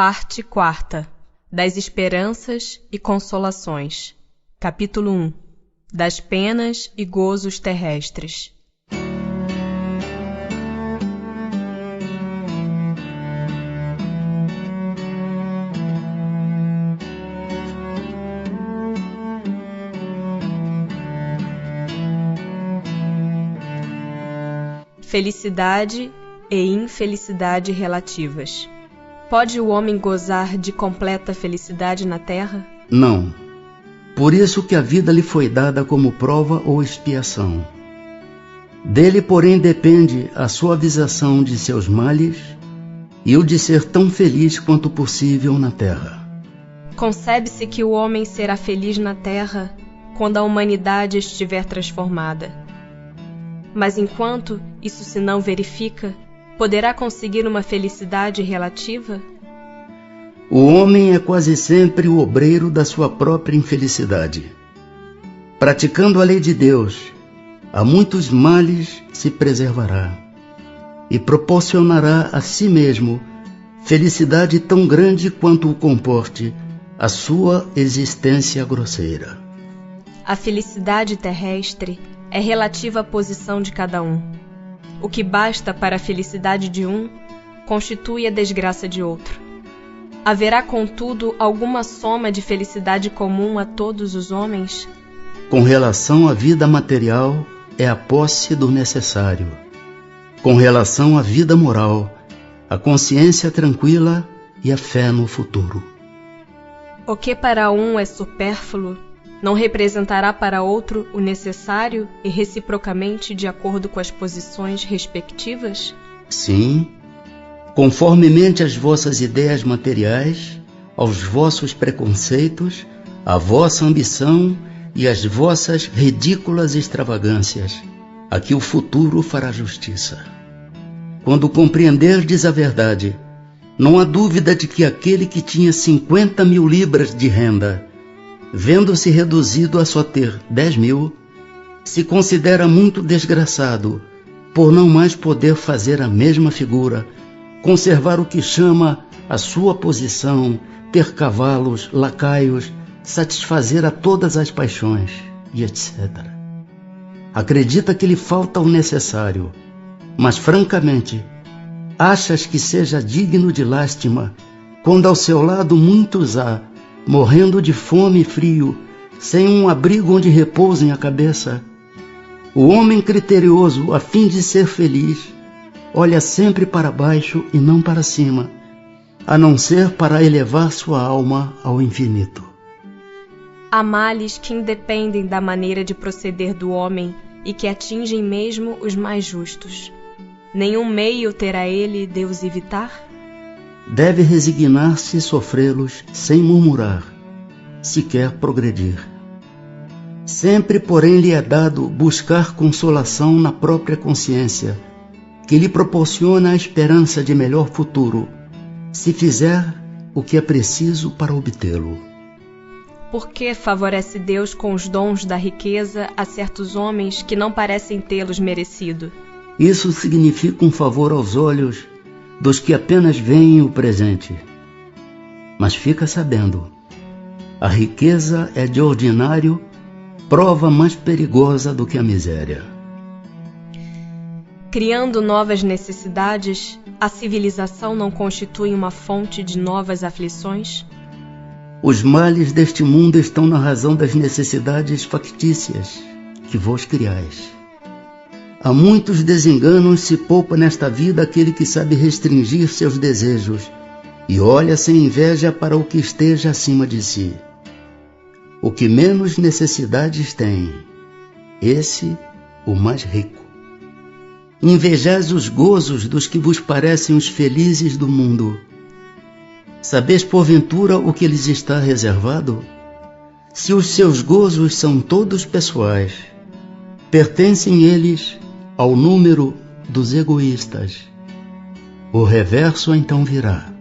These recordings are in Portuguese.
Parte 4. Das esperanças e consolações. Capítulo 1. Das penas e gozos terrestres. Felicidade e infelicidade relativas. Pode o homem gozar de completa felicidade na terra? Não. Por isso que a vida lhe foi dada como prova ou expiação. Dele, porém, depende a suavização de seus males e o de ser tão feliz quanto possível na terra. Concebe-se que o homem será feliz na terra quando a humanidade estiver transformada. Mas enquanto isso se não verifica, poderá conseguir uma felicidade relativa? O homem é quase sempre o obreiro da sua própria infelicidade. Praticando a lei de Deus, a muitos males se preservará e proporcionará a si mesmo felicidade tão grande quanto o comporte a sua existência grosseira. A felicidade terrestre é relativa à posição de cada um. O que basta para a felicidade de um constitui a desgraça de outro. Haverá, contudo, alguma soma de felicidade comum a todos os homens? Com relação à vida material, é a posse do necessário. Com relação à vida moral, a consciência tranquila e a fé no futuro. O que para um é supérfluo, não representará para outro o necessário e reciprocamente de acordo com as posições respectivas? Sim, conformemente às vossas ideias materiais, aos vossos preconceitos, à vossa ambição e às vossas ridículas extravagâncias, a que o futuro fará justiça. Quando compreenderdes a verdade, não há dúvida de que aquele que tinha 50.000 libras de renda, vendo-se reduzido a só ter 10.000, se considera muito desgraçado por não mais poder fazer a mesma figura, conservar o que chama a sua posição, ter cavalos, lacaios, satisfazer a todas as paixões, e etc. Acredita que lhe falta o necessário, mas francamente, achas que seja digno de lástima quando ao seu lado muitos há, morrendo de fome e frio, sem um abrigo onde repousem a cabeça? O homem criterioso, a fim de ser feliz, olha sempre para baixo e não para cima, a não ser para elevar sua alma ao infinito. Há males que independem da maneira de proceder do homem e que atingem mesmo os mais justos. Nenhum meio terá ele de os evitar? Deve resignar-se e sofrê-los sem murmurar, se quer progredir. Sempre, porém, lhe é dado buscar consolação na própria consciência, que lhe proporciona a esperança de melhor futuro, se fizer o que é preciso para obtê-lo. Por que favorece Deus com os dons da riqueza a certos homens que não parecem tê-los merecido? Isso significa um favor aos olhos dos que apenas veem o presente. Mas fica sabendo, a riqueza é de ordinário prova mais perigosa do que a miséria. Criando novas necessidades, a civilização não constitui uma fonte de novas aflições? Os males deste mundo estão na razão das necessidades factícias que vos criais. Há muitos desenganos se poupa nesta vida aquele que sabe restringir seus desejos e olha sem inveja para o que esteja acima de si. O que menos necessidades tem, esse o mais rico. Invejais os gozos dos que vos parecem os felizes do mundo. Sabeis porventura o que lhes está reservado? Se os seus gozos são todos pessoais, pertencem eles ao número dos egoístas. O reverso então virá.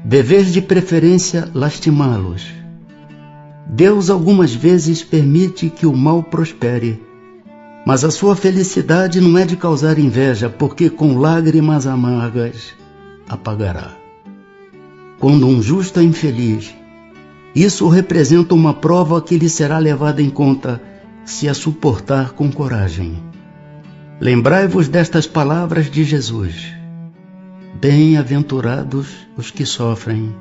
Deveis de preferência lastimá-los. Deus algumas vezes permite que o mal prospere, mas a sua felicidade não é de causar inveja, porque com lágrimas amargas apagará. quando um justo é infeliz, isso representa uma prova que lhe será levada em conta se a suportar com coragem. Lembrai-vos destas palavras de Jesus: bem-aventurados os que sofrem,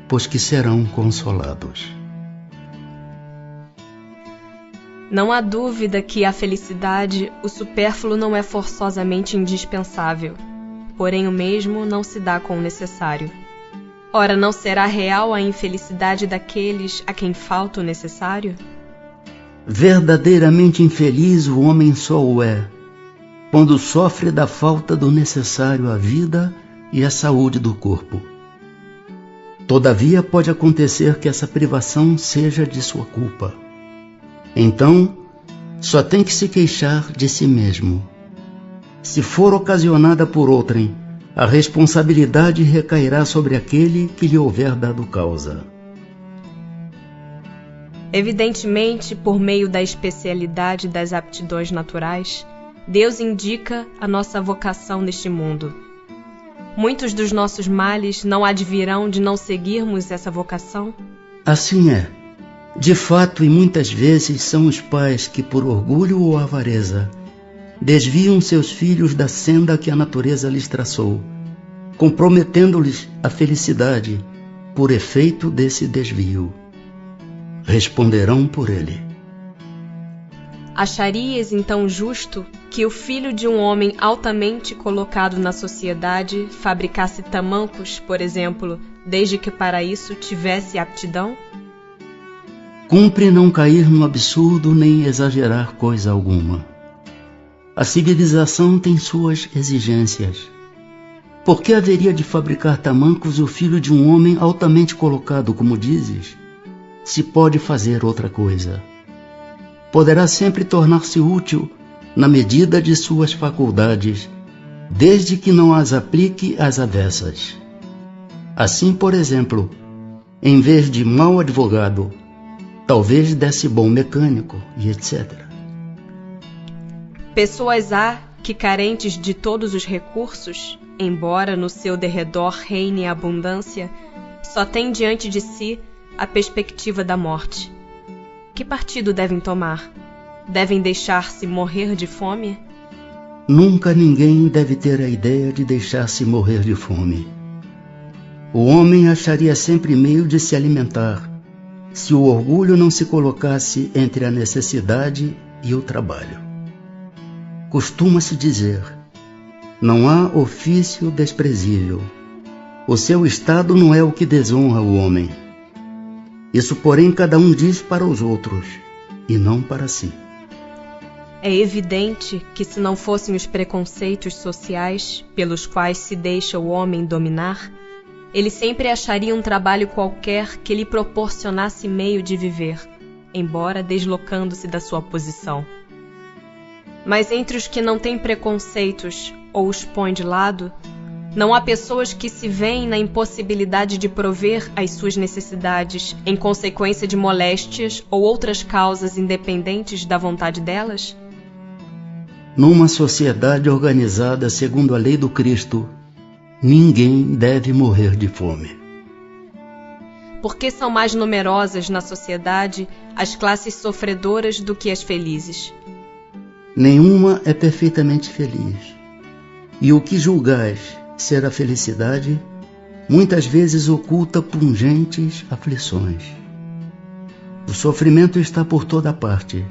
pois que serão consolados. Não há dúvida que à felicidade o supérfluo não é forçosamente indispensável, porém o mesmo não se dá com o necessário. Ora, não será real a infelicidade daqueles a quem falta o necessário? Verdadeiramente infeliz o homem só o é, quando sofre da falta do necessário à vida e à saúde do corpo. Todavia pode acontecer que essa privação seja de sua culpa. Então, só tem que se queixar de si mesmo. Se for ocasionada por outrem, a responsabilidade recairá sobre aquele que lhe houver dado causa. Evidentemente, por meio da especialidade das aptidões naturais, Deus indica a nossa vocação neste mundo. Muitos dos nossos males não advirão de não seguirmos essa vocação? Assim é. De fato, e muitas vezes são os pais que, por orgulho ou avareza, desviam seus filhos da senda que a natureza lhes traçou, comprometendo-lhes a felicidade por efeito desse desvio. Responderão por ele. Acharias então justo que o filho de um homem altamente colocado na sociedade fabricasse tamancos, por exemplo, desde que para isso tivesse aptidão? Cumpre não cair no absurdo nem exagerar coisa alguma. A civilização tem suas exigências. Por que haveria de fabricar tamancos o filho de um homem altamente colocado, como dizes, se pode fazer outra coisa? Poderá sempre tornar-se útil na medida de suas faculdades, desde que não as aplique às avessas. Assim, por exemplo, em vez de mau advogado, talvez desse bom mecânico e etc. Pessoas há que, carentes de todos os recursos, embora no seu derredor reine a abundância, só têm diante de si a perspectiva da morte. Que partido devem tomar? Devem deixar-se morrer de fome? Nunca ninguém deve ter a ideia de deixar-se morrer de fome. O homem acharia sempre meio de se alimentar, se o orgulho não se colocasse entre a necessidade e o trabalho. Costuma-se dizer: não há ofício desprezível. O seu estado não é o que desonra o homem. Isso, porém, cada um diz para os outros, e não para si. É evidente que, se não fossem os preconceitos sociais pelos quais se deixa o homem dominar, ele sempre acharia um trabalho qualquer que lhe proporcionasse meio de viver, embora deslocando-se da sua posição. Mas entre os que não têm preconceitos ou os põem de lado, não há pessoas que se veem na impossibilidade de prover as suas necessidades em consequência de moléstias ou outras causas independentes da vontade delas? Numa sociedade organizada segundo a lei do Cristo, ninguém deve morrer de fome. Porque são mais numerosas na sociedade as classes sofredoras do que as felizes? Nenhuma é perfeitamente feliz. E o que julgais ser a felicidade, muitas vezes oculta pungentes aflições. O sofrimento está por toda parte.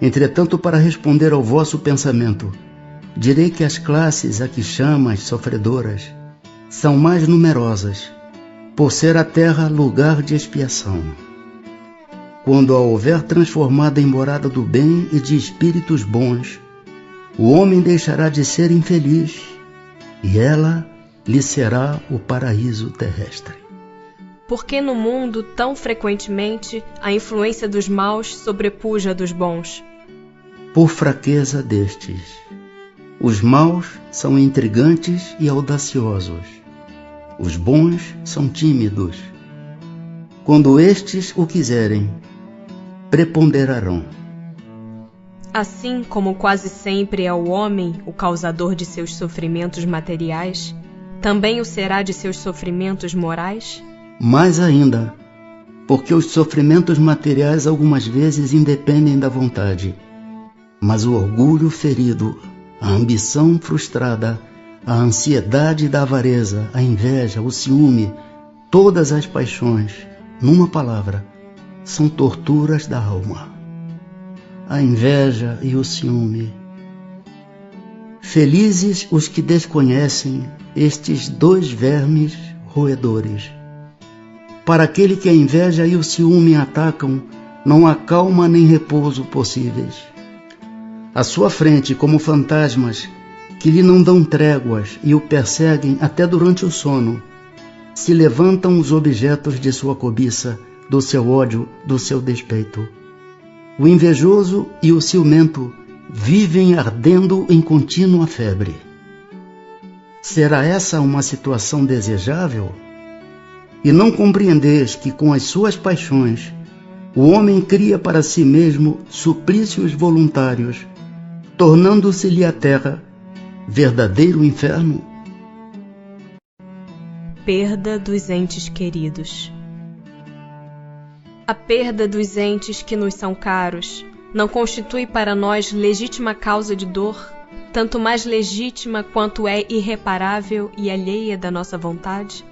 Entretanto, para responder ao vosso pensamento, direi que as classes a que chamas sofredoras são mais numerosas, por ser a terra lugar de expiação. Quando a houver transformada em morada do bem e de espíritos bons, o homem deixará de ser infeliz, e ela lhe será o paraíso terrestre. Por que no mundo, tão frequentemente, a influência dos maus sobrepuja a dos bons? Por fraqueza destes. Os maus são intrigantes e audaciosos. Os bons são tímidos. Quando estes o quiserem, preponderarão. Assim como quase sempre é o homem o causador de seus sofrimentos materiais, também o será de seus sofrimentos morais? Mais ainda, porque os sofrimentos materiais algumas vezes independem da vontade, mas o orgulho ferido, a ambição frustrada, a ansiedade da avareza, a inveja, o ciúme, todas as paixões, numa palavra, são torturas da alma. A inveja e o ciúme. Felizes os que desconhecem estes dois vermes roedores. Para aquele que a inveja e o ciúme atacam, não há calma nem repouso possíveis. À sua frente, como fantasmas, que lhe não dão tréguas e o perseguem até durante o sono, se levantam os objetos de sua cobiça, do seu ódio, do seu despeito. O invejoso e o ciumento vivem ardendo em contínua febre. Será essa uma situação desejável? E não compreendeis que com as suas paixões o homem cria para si mesmo suplícios voluntários, tornando-se-lhe a terra verdadeiro inferno? Perda dos entes queridos. A perda dos entes que nos são caros não constitui para nós legítima causa de dor, tanto mais legítima quanto é irreparável e alheia da nossa vontade?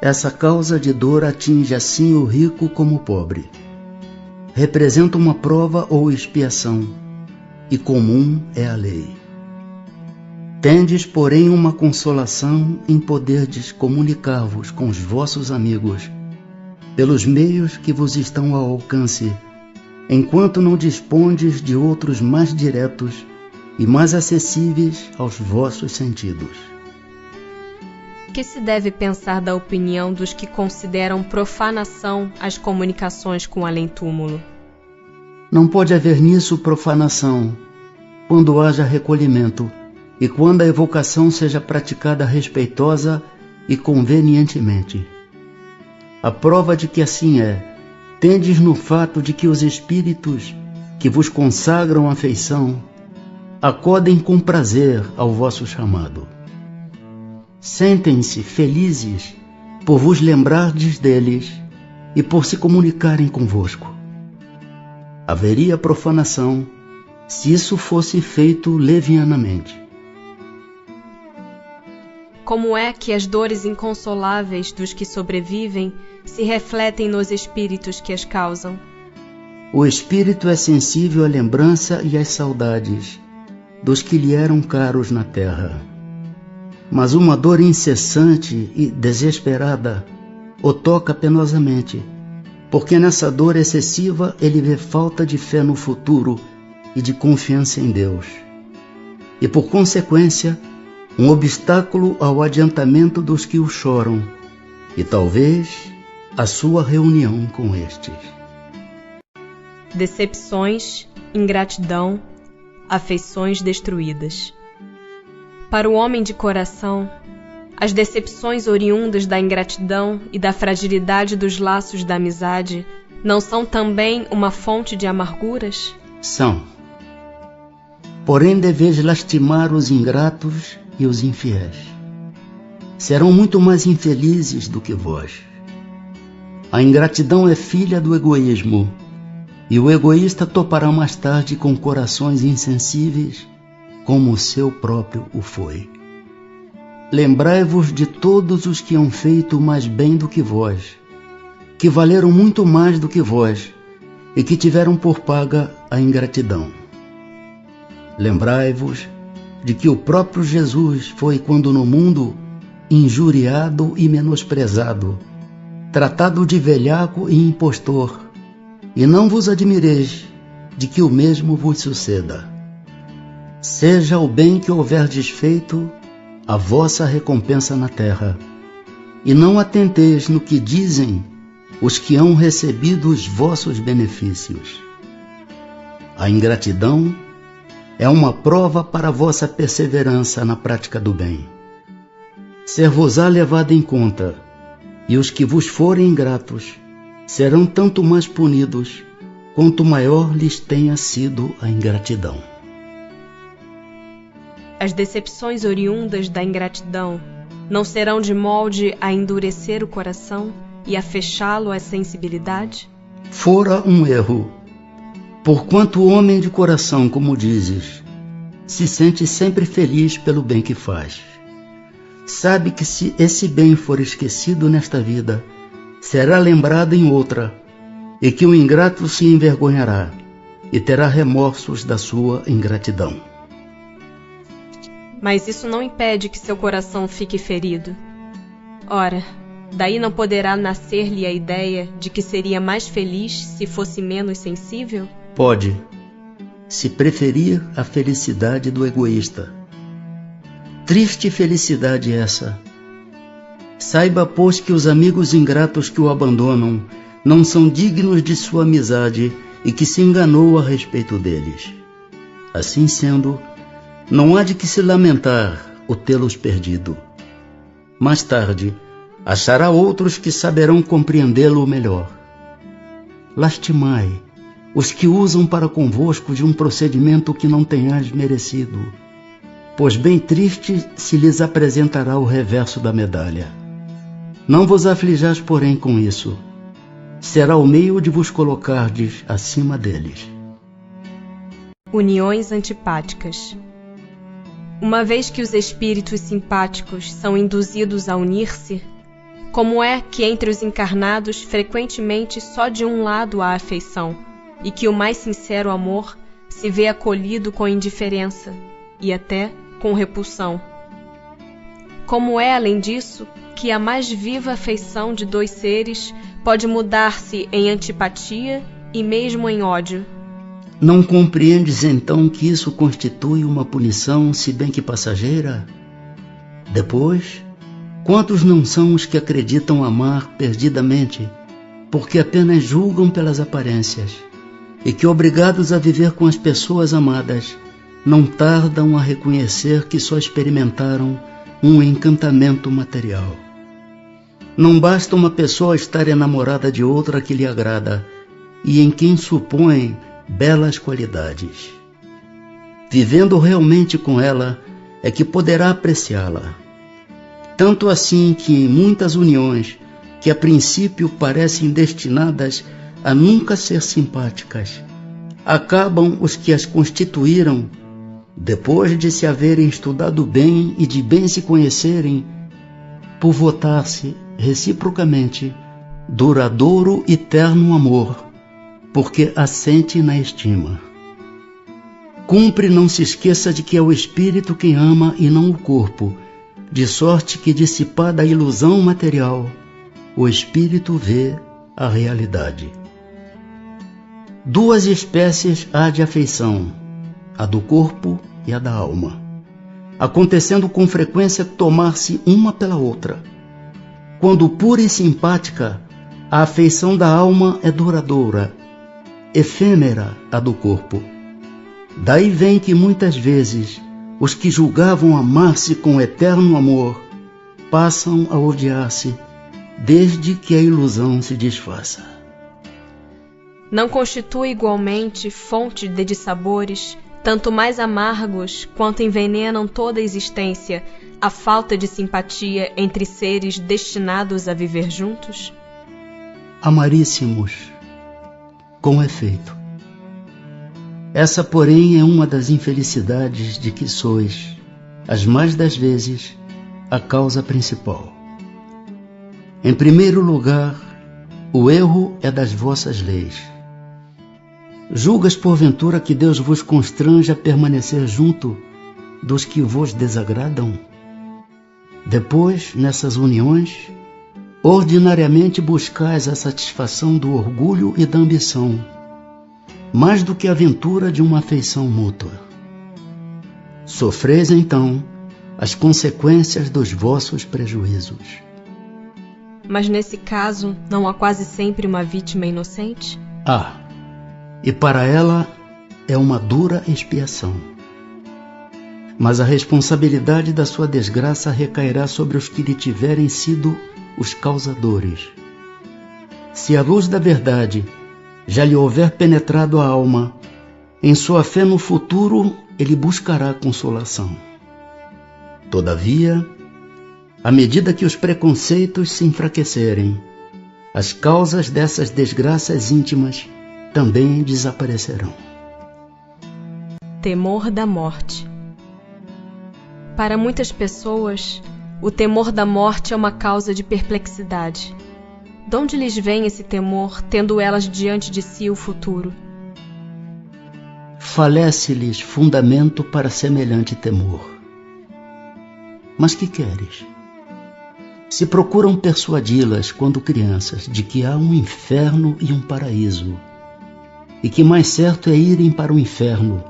Essa causa de dor atinge assim o rico como o pobre. Representa uma prova ou expiação, e comum é a lei. Tendes, porém, uma consolação em poderdes comunicar-vos com os vossos amigos, pelos meios que vos estão ao alcance, enquanto não dispondes de outros mais diretos e mais acessíveis aos vossos sentidos. Que se deve pensar da opinião dos que consideram profanação as comunicações com além-túmulo? Não pode haver nisso profanação, quando haja recolhimento e quando a evocação seja praticada respeitosa e convenientemente. A prova de que assim é, tendes no fato de que os espíritos que vos consagram afeição acodem com prazer ao vosso chamado. Sentem-se felizes por vos lembrardes deles e por se comunicarem convosco. Haveria profanação se isso fosse feito levianamente. Como é que as dores inconsoláveis dos que sobrevivem se refletem nos espíritos que as causam? O espírito é sensível à lembrança e às saudades dos que lhe eram caros na terra. Mas uma dor incessante e desesperada o toca penosamente, porque nessa dor excessiva ele vê falta de fé no futuro e de confiança em Deus. E por consequência, um obstáculo ao adiantamento dos que o choram, e talvez a sua reunião com estes. Decepções, ingratidão, afeições destruídas. Para o homem de coração, as decepções oriundas da ingratidão e da fragilidade dos laços da amizade não são também uma fonte de amarguras? São. Porém, deveis lastimar os ingratos e os infiéis. Serão muito mais infelizes do que vós. A ingratidão é filha do egoísmo, e o egoísta topará mais tarde com corações insensíveis, como o seu próprio o foi. Lembrai-vos de todos os que hão feito mais bem do que vós, que valeram muito mais do que vós, e que tiveram por paga a ingratidão. Lembrai-vos de que o próprio Jesus foi, quando no mundo, injuriado e menosprezado, tratado de velhaco e impostor, e não vos admireis de que o mesmo vos suceda. Seja o bem que houverdes feito a vossa recompensa na terra, e não atenteis no que dizem os que hão recebido os vossos benefícios. A ingratidão é uma prova para a vossa perseverança na prática do bem. Ser-vos-á levada em conta, e os que vos forem ingratos serão tanto mais punidos, quanto maior lhes tenha sido a ingratidão. As decepções oriundas da ingratidão não serão de molde a endurecer o coração e a fechá-lo à sensibilidade? Fora um erro, porquanto o homem de coração, como dizes, se sente sempre feliz pelo bem que faz. Sabe que se esse bem for esquecido nesta vida, será lembrado em outra, e que o ingrato se envergonhará e terá remorsos da sua ingratidão. Mas isso não impede que seu coração fique ferido. Ora, daí não poderá nascer-lhe a ideia de que seria mais feliz se fosse menos sensível? Pode, se preferir a felicidade do egoísta. Triste felicidade essa. Saiba, pois, que os amigos ingratos que o abandonam não são dignos de sua amizade e que se enganou a respeito deles. Assim sendo, não há de que se lamentar o tê-los perdido. Mais tarde, achará outros que saberão compreendê-lo melhor. Lastimai os que usam para convosco de um procedimento que não tenhais merecido, pois bem triste se lhes apresentará o reverso da medalha. Não vos aflijais, porém, com isso. Será o meio de vos colocardes acima deles. Uniões antipáticas. Uma vez que os espíritos simpáticos são induzidos a unir-se, como é que entre os encarnados frequentemente só de um lado há afeição, e que o mais sincero amor se vê acolhido com indiferença e até com repulsão? Como é, além disso, que a mais viva afeição de dois seres pode mudar-se em antipatia e mesmo em ódio? Não compreendes então que isso constitui uma punição, se bem que passageira? Depois, quantos não são os que acreditam amar perdidamente, porque apenas julgam pelas aparências, e que, obrigados a viver com as pessoas amadas, não tardam a reconhecer que só experimentaram um encantamento material. Não basta uma pessoa estar enamorada de outra que lhe agrada e em quem supõe belas qualidades. Vivendo realmente com ela é que poderá apreciá-la. Tanto assim que em muitas uniões, que a princípio parecem destinadas a nunca ser simpáticas, acabam os que as constituíram, depois de se haverem estudado bem e de bem se conhecerem, por votar-se reciprocamente duradouro e terno amor, porque assente na estima. Cumpre não se esqueça de que é o espírito quem ama e não o corpo, de sorte que, dissipada a ilusão material, o espírito vê a realidade. Duas espécies há de afeição, a do corpo e a da alma, acontecendo com frequência tomar-se uma pela outra. Quando pura e simpática, a afeição da alma é duradoura, efêmera a do corpo. Daí vem que muitas vezes os que julgavam amar-se com eterno amor passam a odiar-se desde que a ilusão se desfaça. Não constitui igualmente fonte de dissabores, tanto mais amargos quanto envenenam toda a existência, a falta de simpatia entre seres destinados a viver juntos? Amaríssimos, com efeito. Essa, porém, é uma das infelicidades de que sois, as mais das vezes, a causa principal. Em primeiro lugar, o erro é das vossas leis. Julgas, porventura, que Deus vos constrange a permanecer junto dos que vos desagradam? Depois, nessas uniões, ordinariamente buscais a satisfação do orgulho e da ambição, mais do que a ventura de uma afeição mútua. Sofreis, então, as consequências dos vossos prejuízos. Mas nesse caso, não há quase sempre uma vítima inocente? Há. E para ela é uma dura expiação. Mas a responsabilidade da sua desgraça recairá sobre os que lhe tiverem sido os causadores. Se a luz da verdade já lhe houver penetrado a alma, em sua fé no futuro ele buscará consolação. Todavia, À medida que os preconceitos se enfraquecerem, as causas dessas desgraças íntimas também desaparecerão. Temor da morte. Para muitas pessoas, o temor da morte é uma causa de perplexidade. De onde lhes vem esse temor, tendo elas diante de si o futuro? Falece-lhes fundamento para semelhante temor. Mas que queres? Se procuram persuadi-las, quando crianças, de que há um inferno e um paraíso, e que mais certo é irem para o inferno,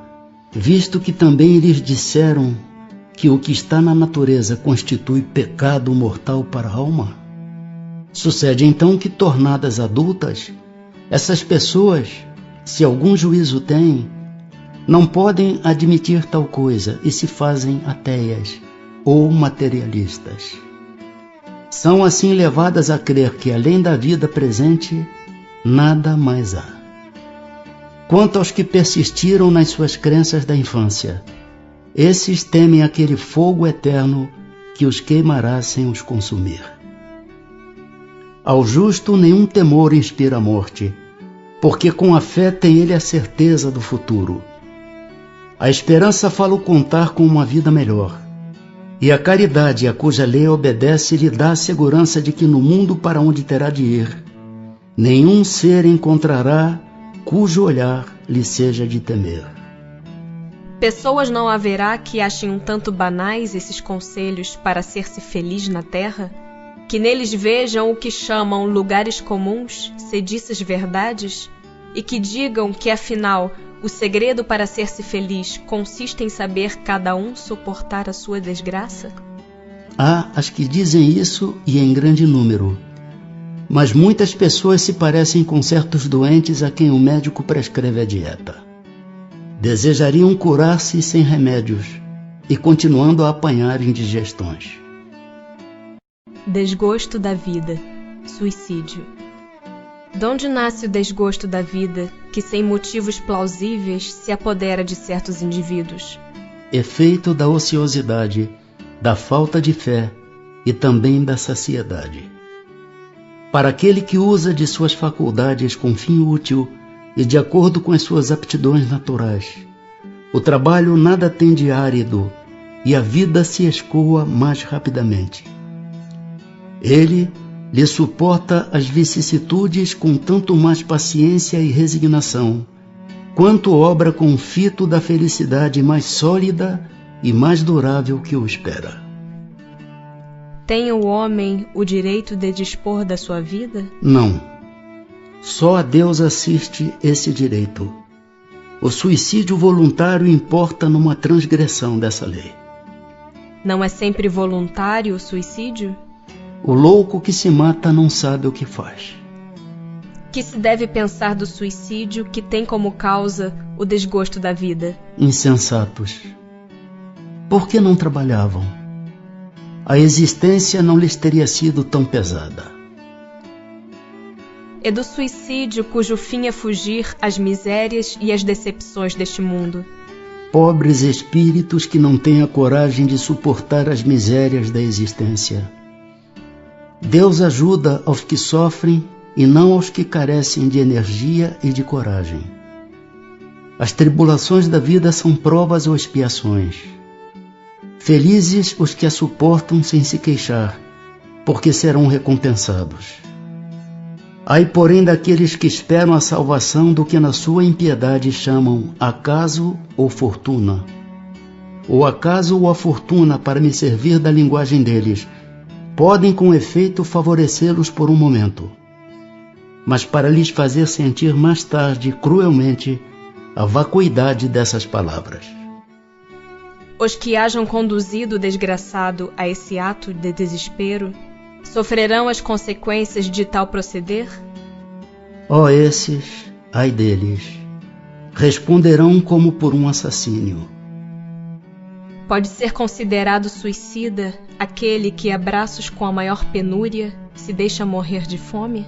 visto que também lhes disseram que o que está na natureza constitui pecado mortal para a alma? Sucede então que, tornadas adultas, essas pessoas, se algum juízo têm, não podem admitir tal coisa e se fazem ateias ou materialistas. São assim levadas a crer que, além da vida presente, nada mais há. Quanto aos que persistiram nas suas crenças da infância, esses temem aquele fogo eterno que os queimará sem os consumir. Ao justo nenhum temor inspira a morte, porque com a fé tem ele a certeza do futuro. A esperança fala o contar com uma vida melhor, e a caridade, a cuja lei obedece, lhe dá a segurança de que no mundo para onde terá de ir, nenhum ser encontrará cujo olhar lhe seja de temer. Pessoas não haverá que achem um tanto banais esses conselhos para ser-se feliz na terra, que neles vejam o que chamam lugares comuns, sediças verdades, e que digam que, afinal, o segredo para ser-se feliz consiste em saber cada um suportar a sua desgraça? Há as que dizem isso, e em grande número. Mas muitas pessoas se parecem com certos doentes a quem o médico prescreve a dieta. Desejariam curar-se sem remédios e continuando a apanhar indigestões. Desgosto da vida. Suicídio. De onde nasce o desgosto da vida que, sem motivos plausíveis, se apodera de certos indivíduos? Efeito da ociosidade, da falta de fé e também da saciedade. Para aquele que usa de suas faculdades com fim útil e de acordo com as suas aptidões naturais, o trabalho nada tem de árido e a vida se escoa mais rapidamente. Ele lhe suporta as vicissitudes com tanto mais paciência e resignação, quanto obra com o fito da felicidade mais sólida e mais durável que o espera. Tem o homem o direito de dispor da sua vida? Não. Só a Deus assiste esse direito. O suicídio voluntário importa numa transgressão dessa lei. Não é sempre voluntário o suicídio? O louco que se mata não sabe o que faz. Que se deve pensar do suicídio que tem como causa o desgosto da vida? Insensatos. Por que não trabalhavam? A existência não lhes teria sido tão pesada. É do suicídio cujo fim é fugir às misérias e às decepções deste mundo. Pobres espíritos que não têm a coragem de suportar as misérias da existência. Deus ajuda aos que sofrem e não aos que carecem de energia e de coragem. As tribulações da vida são provas ou expiações. Felizes os que a suportam sem se queixar, porque serão recompensados. Ai, porém, daqueles que esperam a salvação do que na sua impiedade chamam acaso ou fortuna. O acaso ou a fortuna, para me servir da linguagem deles, podem com efeito favorecê-los por um momento, mas para lhes fazer sentir mais tarde, cruelmente, a vacuidade dessas palavras. Os que hajam conduzido o desgraçado a esse ato de desespero sofrerão as consequências de tal proceder? Ó, esses, ai deles, responderão como por um assassínio. Pode ser considerado suicida aquele que, a braços com a maior penúria, se deixa morrer de fome?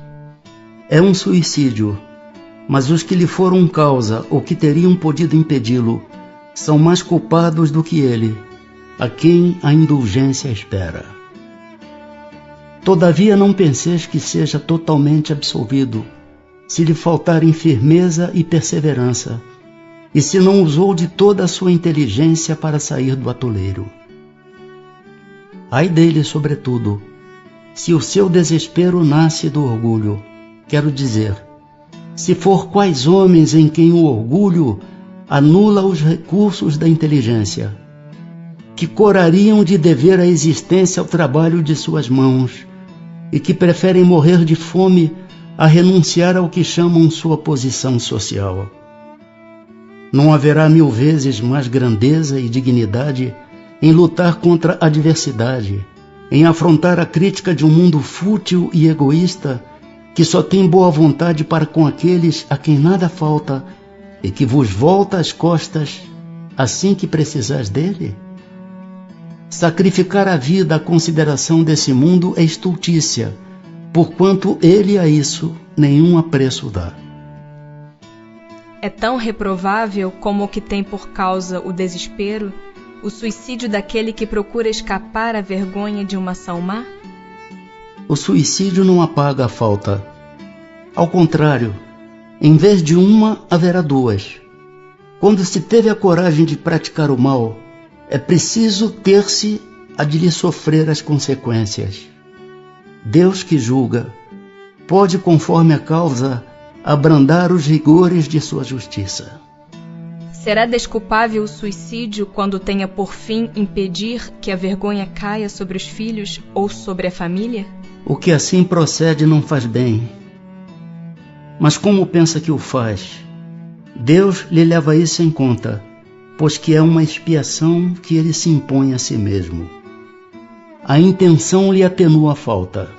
É um suicídio, mas os que lhe foram causa ou que teriam podido impedi-lo são mais culpados do que ele, a quem a indulgência espera. Todavia não penseis que seja totalmente absolvido, se lhe faltarem firmeza e perseverança, e se não usou de toda a sua inteligência para sair do atoleiro. Ai dele, sobretudo, se o seu desespero nasce do orgulho, quero dizer, se for quais homens em quem o orgulho anula os recursos da inteligência, que corariam de dever a existência ao trabalho de suas mãos e que preferem morrer de fome a renunciar ao que chamam sua posição social. Não haverá 1000 vezes mais grandeza e dignidade em lutar contra a adversidade, em afrontar a crítica de um mundo fútil e egoísta que só tem boa vontade para com aqueles a quem nada falta e que vos volta as costas assim que precisais dele? Sacrificar a vida à consideração desse mundo é estultícia, porquanto ele a isso nenhum apreço dá. É tão reprovável como o que tem por causa o desespero, o suicídio daquele que procura escapar à vergonha de uma ação má? O suicídio não apaga a falta. Ao contrário, em vez de uma, haverá 2. Quando se teve a coragem de praticar o mal, é preciso ter-se a de lhe sofrer as consequências. Deus que julga, pode, conforme a causa, abrandar os rigores de sua justiça. Será desculpável o suicídio quando tenha por fim impedir que a vergonha caia sobre os filhos ou sobre a família? O que assim procede não faz bem. Mas como pensa que o faz? Deus lhe leva isso em conta, pois que é uma expiação que ele se impõe a si mesmo. A intenção lhe atenua a falta.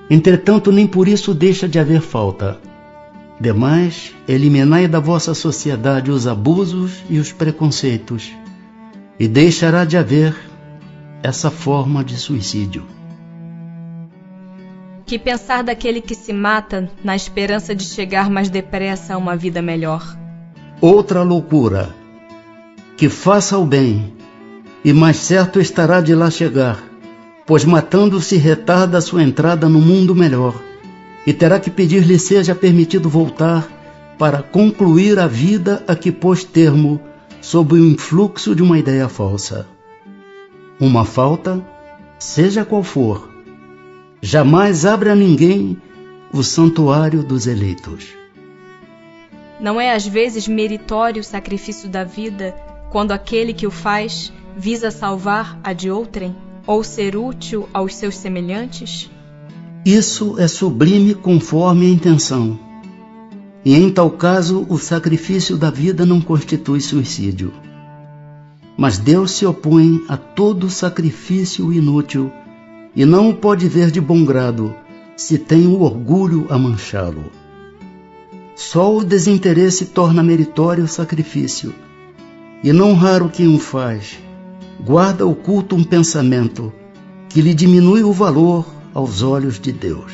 Entretanto, nem por isso deixa de haver falta. Demais, eliminai da vossa sociedade os abusos e os preconceitos, e deixará de haver essa forma de suicídio. Que pensar daquele que se mata na esperança de chegar mais depressa a uma vida melhor? Outra loucura, que faça o bem, e mais certo estará de lá chegar, pois matando-se retarda a sua entrada no mundo melhor, e terá que pedir-lhe seja permitido voltar para concluir a vida a que pôs termo sob o influxo de uma ideia falsa. Uma falta, seja qual for, jamais abre a ninguém o santuário dos eleitos. Não é às vezes meritório o sacrifício da vida quando aquele que o faz visa salvar a de outrem ou ser útil aos seus semelhantes? Isso é sublime conforme a intenção, e em tal caso o sacrifício da vida não constitui suicídio. Mas Deus se opõe a todo sacrifício inútil e não o pode ver de bom grado se tem o orgulho a manchá-lo. Só o desinteresse torna meritório o sacrifício, e não raro quem o faz guarda oculto um pensamento que lhe diminui o valor aos olhos de Deus.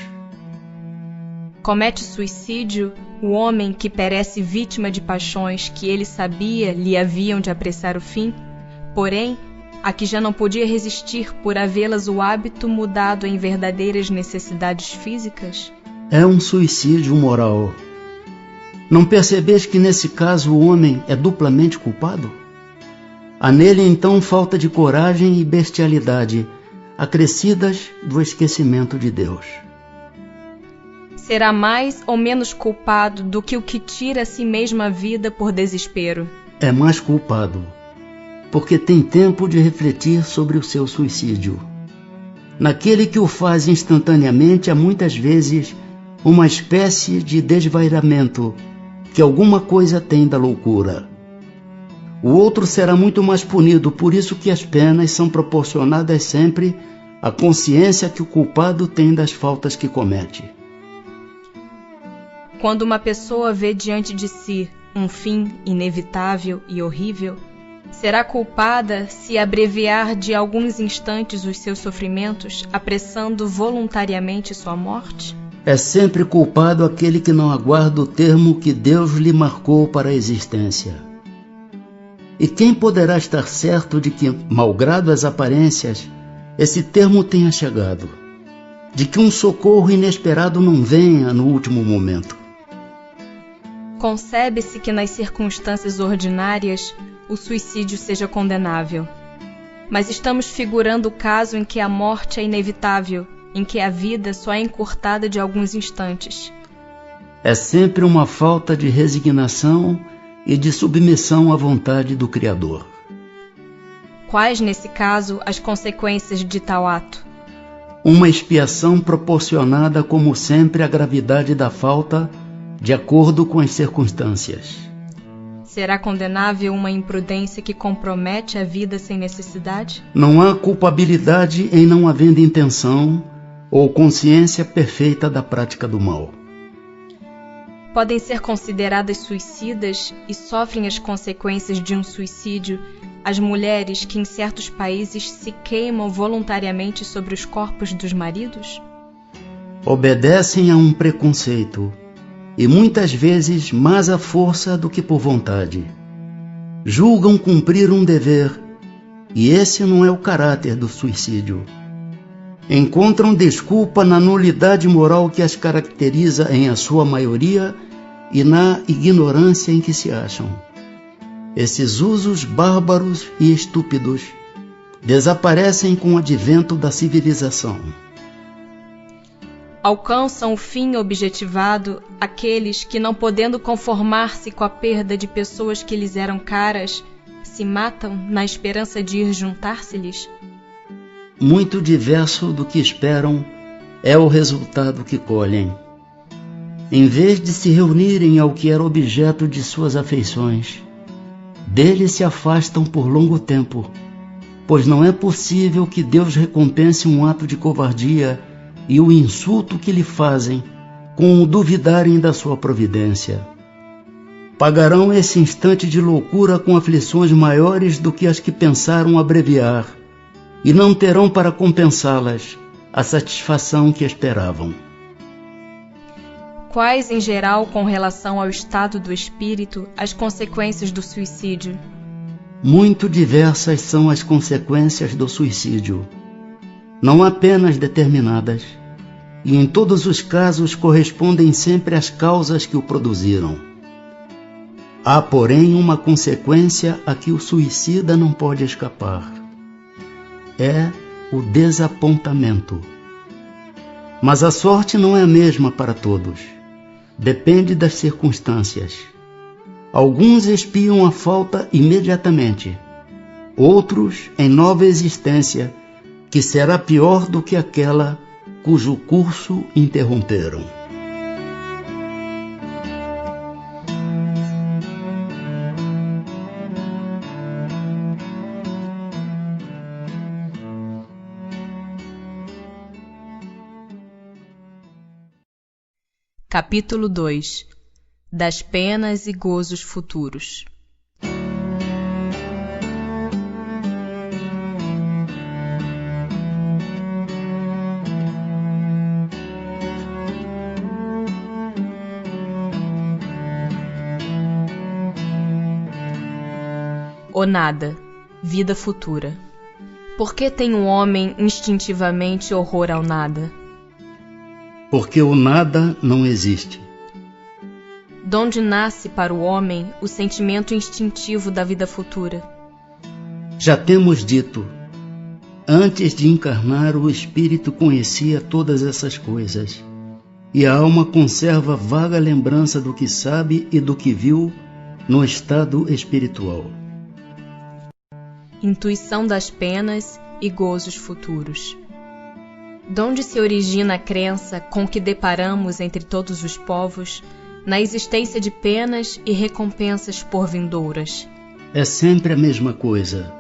Comete suicídio o homem que perece vítima de paixões que ele sabia lhe haviam de apressar o fim, porém, a que já não podia resistir por havê-las o hábito mudado em verdadeiras necessidades físicas? É um suicídio moral. Não percebes que nesse caso o homem é duplamente culpado? Há nele então falta de coragem e bestialidade, acrescidas do esquecimento de Deus. Será mais ou menos culpado do que o que tira a si mesmo a vida por desespero? É mais culpado, porque tem tempo de refletir sobre o seu suicídio. Naquele que o faz instantaneamente há muitas vezes uma espécie de desvairamento que alguma coisa tem da loucura. O outro será muito mais punido, por isso que as penas são proporcionadas sempre à consciência que o culpado tem das faltas que comete. Quando uma pessoa vê diante de si um fim inevitável e horrível, será culpada se abreviar de alguns instantes os seus sofrimentos, apressando voluntariamente sua morte? É sempre culpado aquele que não aguarda o termo que Deus lhe marcou para a existência. E quem poderá estar certo de que, malgrado as aparências, esse termo tenha chegado? de que um socorro inesperado não venha no último momento. Concebe-se que nas circunstâncias ordinárias o suicídio seja condenável. Mas estamos figurando o caso em que a morte é inevitável, em que a vida só é encurtada de alguns instantes. É sempre uma falta de resignação e de submissão à vontade do Criador. Quais, nesse caso, as consequências de tal ato? Uma expiação proporcionada, como sempre, à gravidade da falta, de acordo com as circunstâncias. Será condenável uma imprudência que compromete a vida sem necessidade? Não há culpabilidade em não havendo intenção ou consciência perfeita da prática do mal. Podem ser consideradas suicidas e sofrem as consequências de um suicídio as mulheres que em certos países se queimam voluntariamente sobre os corpos dos maridos? Obedecem a um preconceito, e muitas vezes mais à força do que por vontade. Julgam cumprir um dever, e esse não é o caráter do suicídio. Encontram desculpa na nulidade moral que as caracteriza em a sua maioria e na ignorância em que se acham. Esses usos bárbaros e estúpidos desaparecem com o advento da civilização. Alcançam o fim objetivado aqueles que, não podendo conformar-se com a perda de pessoas que lhes eram caras, se matam na esperança de ir juntar-se-lhes? Muito diverso do que esperam é o resultado que colhem. Em vez de se reunirem ao que era objeto de suas afeições, dele se afastam por longo tempo, pois não é possível que Deus recompense um ato de covardia e o insulto que lhe fazem com o duvidarem da sua providência. Pagarão esse instante de loucura com aflições maiores do que as que pensaram abreviar, e não terão para compensá-las a satisfação que esperavam. Quais, em geral, com relação ao estado do espírito, as consequências do suicídio? Muito diversas são as consequências do suicídio, não apenas determinadas, e em todos os casos correspondem sempre às causas que o produziram. Há, porém, uma consequência a que o suicida não pode escapar. É o desapontamento. Mas a sorte não é a mesma para todos. Depende das circunstâncias. Alguns expiam a falta imediatamente, outros em nova existência, que será pior do que aquela cujo curso interromperam. Capítulo 2 Das penas e gozos futuros. O nada, vida futura. Por que tem o homem instintivamente horror ao nada? Porque o nada não existe. Donde nasce para o homem o sentimento instintivo da vida futura? Já temos dito, antes de encarnar o espírito conhecia todas essas coisas, e a alma conserva vaga lembrança do que sabe e do que viu no estado espiritual. Intuição das penas e gozos futuros. Donde se origina a crença com que deparamos entre todos os povos na existência de penas e recompensas por vindouras? É sempre a mesma coisa.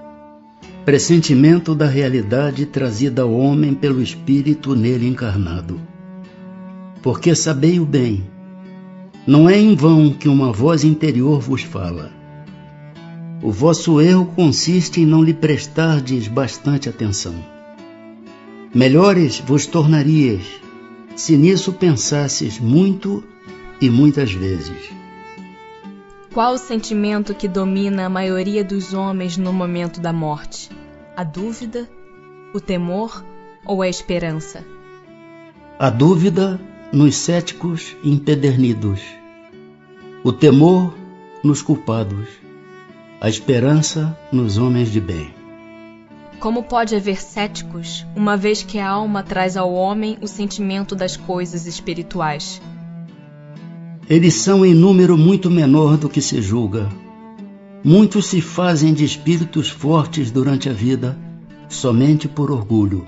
Pressentimento da realidade trazida ao homem pelo espírito nele encarnado. Porque sabei o bem, não é em vão que uma voz interior vos fala. O vosso erro consiste em não lhe prestardes bastante atenção. Melhores vos tornaríeis, se nisso pensasses muito e muitas vezes. Qual o sentimento que domina a maioria dos homens no momento da morte? A dúvida, o temor ou a esperança? A dúvida nos céticos empedernidos, o temor nos culpados, a esperança nos homens de bem. Como pode haver céticos, uma vez que a alma traz ao homem o sentimento das coisas espirituais? Eles são em número muito menor do que se julga. Muitos se fazem de espíritos fortes durante a vida, somente por orgulho.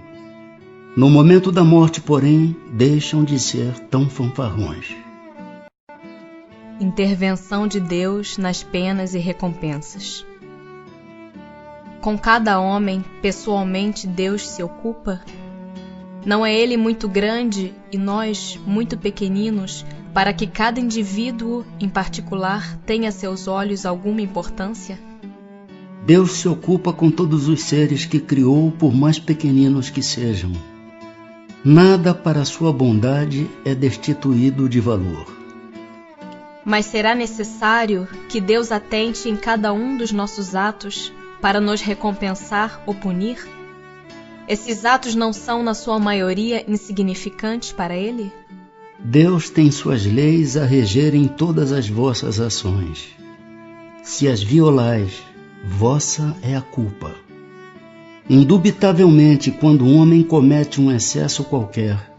No momento da morte, porém, deixam de ser tão fanfarrões. Intervenção de Deus nas penas e recompensas. Com cada homem, pessoalmente, Deus se ocupa? Não é Ele muito grande e nós muito pequeninos para que cada indivíduo, em particular, tenha a seus olhos alguma importância? Deus se ocupa com todos os seres que criou, por mais pequeninos que sejam. Nada para sua bondade é destituído de valor. Mas será necessário que Deus atente em cada um dos nossos atos para nos recompensar ou punir? Esses atos não são, na sua maioria, insignificantes para Ele? Deus tem suas leis a regerem todas as vossas ações. Se as violais, vossa é a culpa. Indubitavelmente, quando um homem comete um excesso qualquer,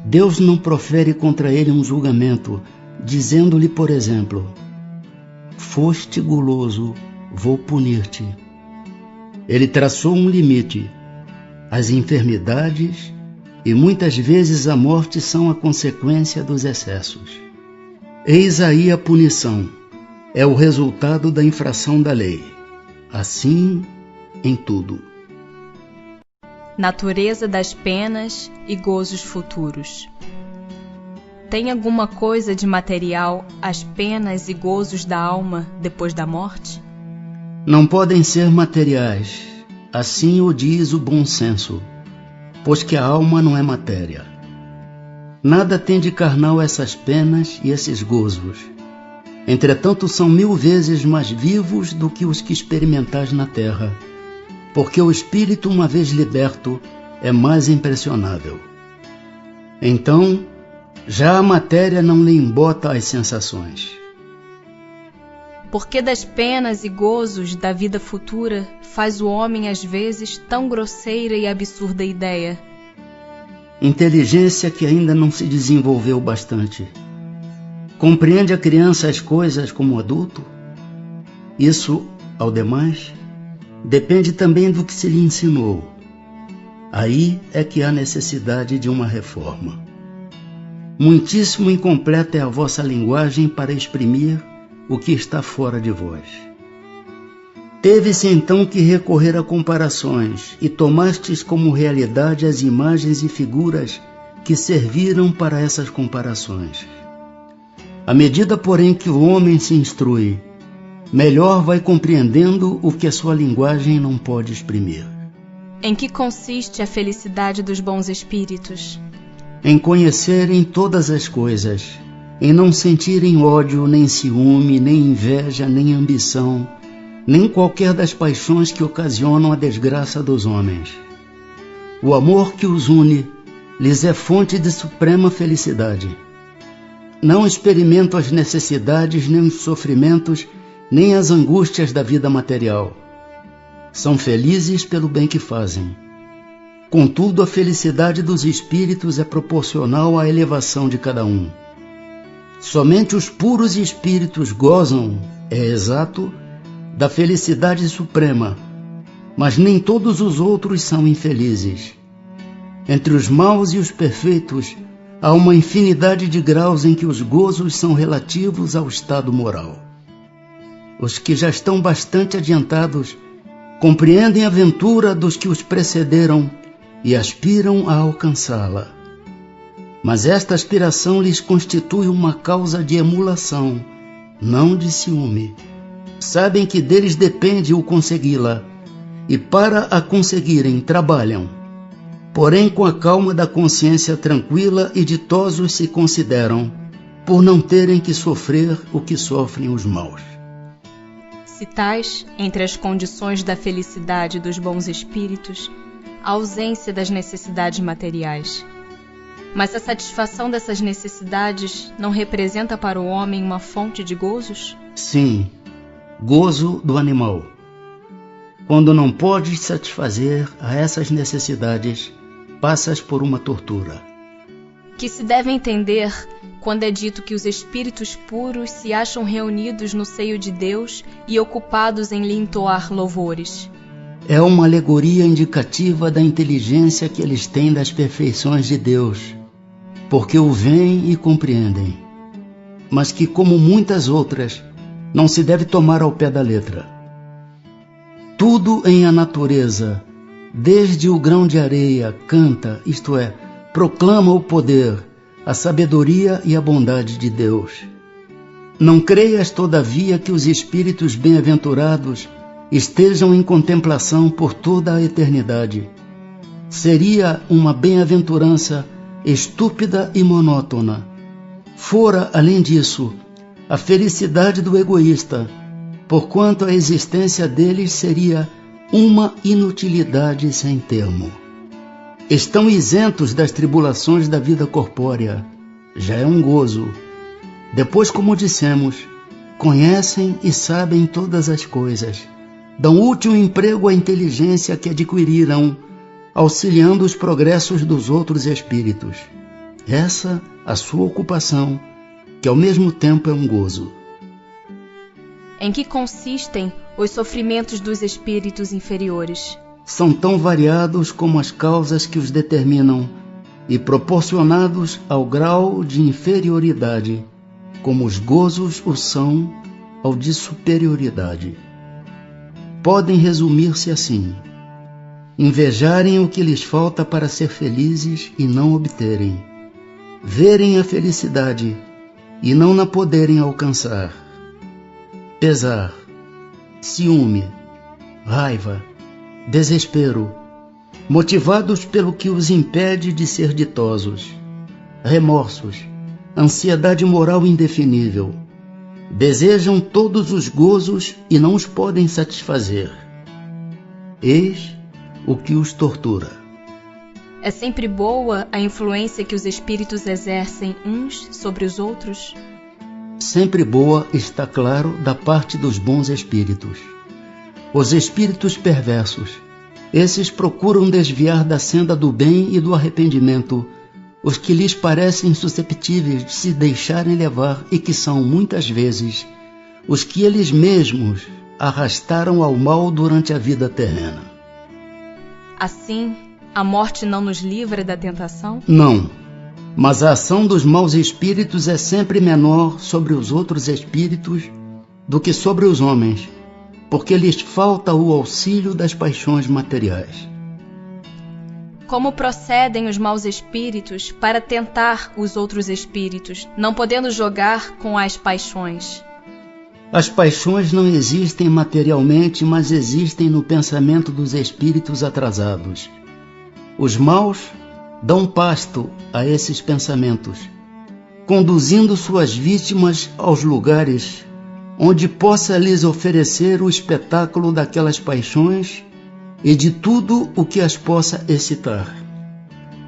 Deus não profere contra ele um julgamento, dizendo-lhe, por exemplo, foste guloso, vou punir-te. Ele traçou um limite. As enfermidades e muitas vezes a morte são a consequência dos excessos. Eis aí a punição. É o resultado da infração da lei. Assim, em tudo. Natureza das penas e gozos futuros. Tem alguma coisa de material as penas e gozos da alma depois da morte? Não podem ser materiais, assim o diz o bom senso, pois que a alma não é matéria. Nada tem de carnal essas penas e esses gozos. Entretanto, são 1000 vezes mais vivos do que os que experimentais na terra, porque o espírito, uma vez liberto, é mais impressionável. Então, já a matéria não lhe embota as sensações. Porque das penas e gozos da vida futura faz o homem, às vezes, tão grosseira e absurda ideia? Inteligência que ainda não se desenvolveu bastante. Compreende a criança as coisas como o adulto? Isso, ao demais, depende também do que se lhe ensinou. Aí é que há necessidade de uma reforma. Muitíssimo incompleta é a vossa linguagem para exprimir o que está fora de vós. Teve-se então que recorrer a comparações, e tomastes como realidade as imagens e figuras que serviram para essas comparações. À medida, porém, que o homem se instrui, melhor vai compreendendo o que a sua linguagem não pode exprimir. Em que consiste a felicidade dos bons espíritos? Em conhecerem todas as coisas, em não sentirem ódio, nem ciúme, nem inveja, nem ambição, nem qualquer das paixões que ocasionam a desgraça dos homens. O amor que os une lhes é fonte de suprema felicidade. Não experimentam as necessidades, nem os sofrimentos, nem as angústias da vida material. São felizes pelo bem que fazem. Contudo, a felicidade dos espíritos é proporcional à elevação de cada um. Somente os puros espíritos gozam, é exato, da felicidade suprema, mas nem todos os outros são infelizes. Entre os maus e os perfeitos, há uma infinidade de graus em que os gozos são relativos ao estado moral. Os que já estão bastante adiantados compreendem a ventura dos que os precederam e aspiram a alcançá-la. Mas esta aspiração lhes constitui uma causa de emulação, não de ciúme. Sabem que deles depende o consegui-la, e para a conseguirem trabalham. Porém, com a calma da consciência tranquila e ditosos se consideram, por não terem que sofrer o que sofrem os maus. Citais, entre as condições da felicidade dos bons espíritos, a ausência das necessidades materiais. Mas a satisfação dessas necessidades não representa para o homem uma fonte de gozos? Sim, gozo do animal. Quando não podes satisfazer a essas necessidades, passas por uma tortura. Que se deve entender quando é dito que os espíritos puros se acham reunidos no seio de Deus e ocupados em lhe entoar louvores. É uma alegoria indicativa da inteligência que eles têm das perfeições de Deus, porque o veem e compreendem, mas que, como muitas outras, não se deve tomar ao pé da letra. Tudo em a natureza, desde o grão de areia, canta, isto é, proclama o poder, a sabedoria e a bondade de Deus. Não creias, todavia, que os espíritos bem-aventurados estejam em contemplação por toda a eternidade. Seria uma bem-aventurança estúpida e monótona. Fora, além disso, a felicidade do egoísta, porquanto a existência deles seria uma inutilidade sem termo. Estão isentos das tribulações da vida corpórea. Já é um gozo. Depois, como dissemos, conhecem e sabem todas as coisas. Dão útil emprego à inteligência que adquiriram, auxiliando os progressos dos outros espíritos. Essa a sua ocupação, que ao mesmo tempo é um gozo. Em que consistem os sofrimentos dos espíritos inferiores? São tão variados como as causas que os determinam e proporcionados ao grau de inferioridade, como os gozos o são ao de superioridade. Podem resumir-se assim: invejarem o que lhes falta para ser felizes e não obterem, verem a felicidade e não na poderem alcançar, pesar, ciúme, raiva, desespero, motivados pelo que os impede de ser ditosos, remorsos, ansiedade moral indefinível. Desejam todos os gozos e não os podem satisfazer. Eis o que os tortura. É sempre boa a influência que os espíritos exercem uns sobre os outros? Sempre boa, está claro, da parte dos bons espíritos. Os espíritos perversos, esses procuram desviar da senda do bem e do arrependimento os que lhes parecem susceptíveis de se deixarem levar e que são, muitas vezes, os que eles mesmos arrastaram ao mal durante a vida terrena. Assim, a morte não nos livra da tentação? Não, mas a ação dos maus espíritos é sempre menor sobre os outros espíritos do que sobre os homens, porque lhes falta o auxílio das paixões materiais. Como procedem os maus espíritos para tentar os outros espíritos, não podendo jogar com as paixões? As paixões não existem materialmente, mas existem no pensamento dos espíritos atrasados. Os maus dão pasto a esses pensamentos, conduzindo suas vítimas aos lugares onde possa lhes oferecer o espetáculo daquelas paixões e de tudo o que as possa excitar.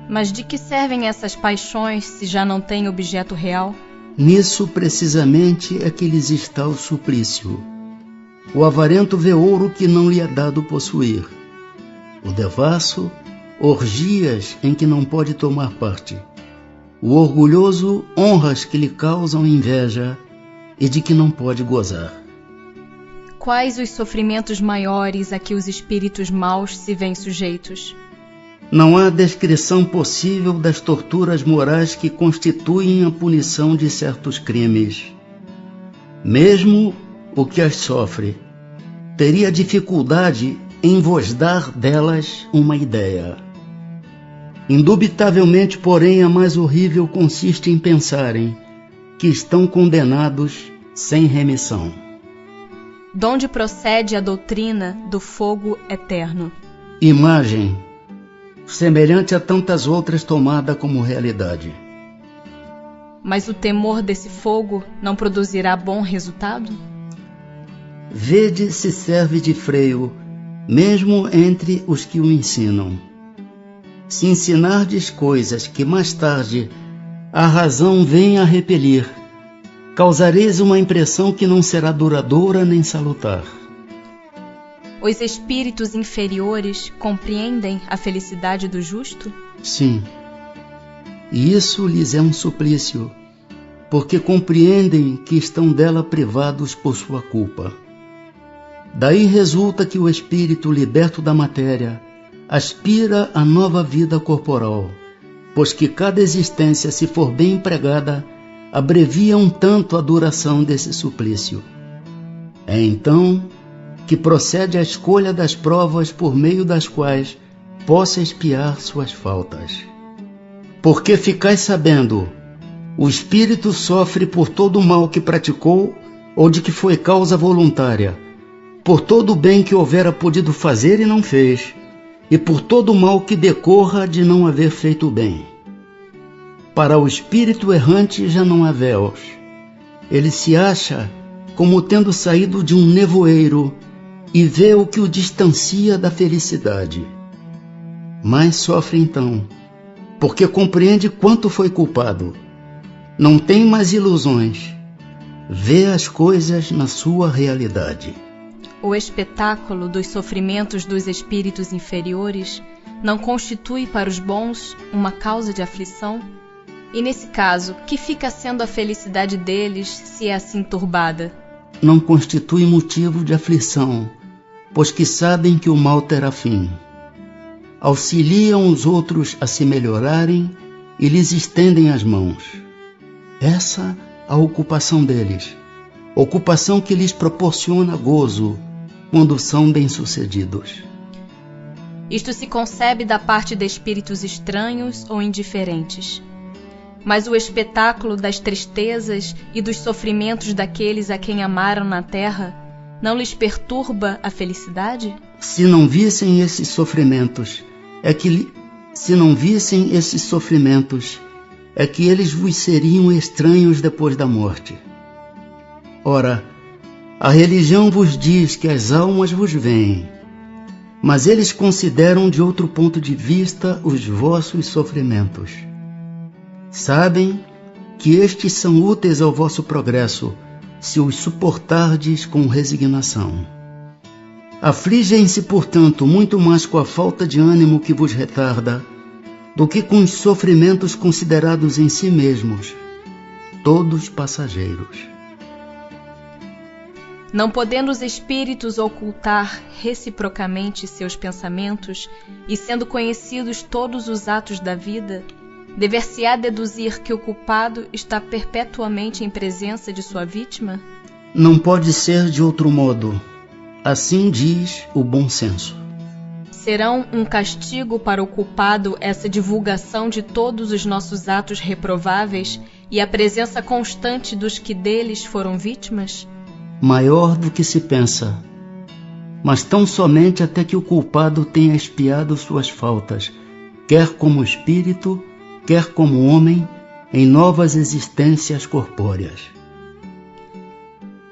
Mas de que servem essas paixões se já não têm objeto real? Nisso precisamente é que lhes está o suplício. O avarento vê ouro que não lhe é dado possuir. O devasso, orgias em que não pode tomar parte. O orgulhoso, honras que lhe causam inveja e de que não pode gozar. Quais os sofrimentos maiores a que os espíritos maus se veem sujeitos? Não há descrição possível das torturas morais que constituem a punição de certos crimes. Mesmo o que as sofre teria dificuldade em vos dar delas uma ideia. Indubitavelmente, porém, a mais horrível consiste em pensarem que estão condenados sem remissão. Donde procede a doutrina do fogo eterno? Imagem, semelhante a tantas outras tomada como realidade. Mas o temor desse fogo não produzirá bom resultado? Vede se serve de freio, mesmo entre os que o ensinam. se ensinardes coisas que mais tarde a razão venha a repelir, causareis uma impressão que não será duradoura nem salutar. Os espíritos inferiores compreendem a felicidade do justo? Sim, e isso lhes é um suplício, porque compreendem que estão dela privados por sua culpa. Daí resulta que o espírito liberto da matéria aspira à nova vida corporal, pois que cada existência, se for bem empregada, abrevia um tanto a duração desse suplício. É então que procede a escolha das provas por meio das quais possa expiar suas faltas. Porque ficais sabendo, o espírito sofre por todo o mal que praticou ou de que foi causa voluntária, por todo o bem que houvera podido fazer e não fez, e por todo o mal que decorra de não haver feito o bem. Para o espírito errante já não há véus. Ele se acha como tendo saído de um nevoeiro e vê o que o distancia da felicidade. Mas sofre então, porque compreende quanto foi culpado. Não tem mais ilusões. Vê as coisas na sua realidade. O espetáculo dos sofrimentos dos espíritos inferiores não constitui para os bons uma causa de aflição? E nesse caso, que fica sendo a felicidade deles se é assim turbada? Não constitui motivo de aflição, pois que sabem que o mal terá fim. Auxiliam os outros a se melhorarem e lhes estendem as mãos. Essa a ocupação deles, ocupação que lhes proporciona gozo quando são bem-sucedidos. Isto se concebe da parte de espíritos estranhos ou indiferentes. Mas o espetáculo das tristezas e dos sofrimentos daqueles a quem amaram na terra não lhes perturba a felicidade? Se não vissem esses sofrimentos, é que eles vos seriam estranhos depois da morte. Ora, a religião vos diz que as almas vos veem, mas eles consideram de outro ponto de vista os vossos sofrimentos. Sabem que estes são úteis ao vosso progresso, se os suportardes com resignação. Afligem-se, portanto, muito mais com a falta de ânimo que vos retarda, do que com os sofrimentos considerados em si mesmos, todos passageiros. Não podendo os espíritos ocultar reciprocamente seus pensamentos, e sendo conhecidos todos os atos da vida, dever-se-á deduzir que o culpado está perpetuamente em presença de sua vítima? Não pode ser de outro modo. Assim diz o bom senso. Serão um castigo para o culpado essa divulgação de todos os nossos atos reprováveis e a presença constante dos que deles foram vítimas? Maior do que se pensa, mas tão somente até que o culpado tenha expiado suas faltas, quer como espírito, quer como homem, em novas existências corpóreas.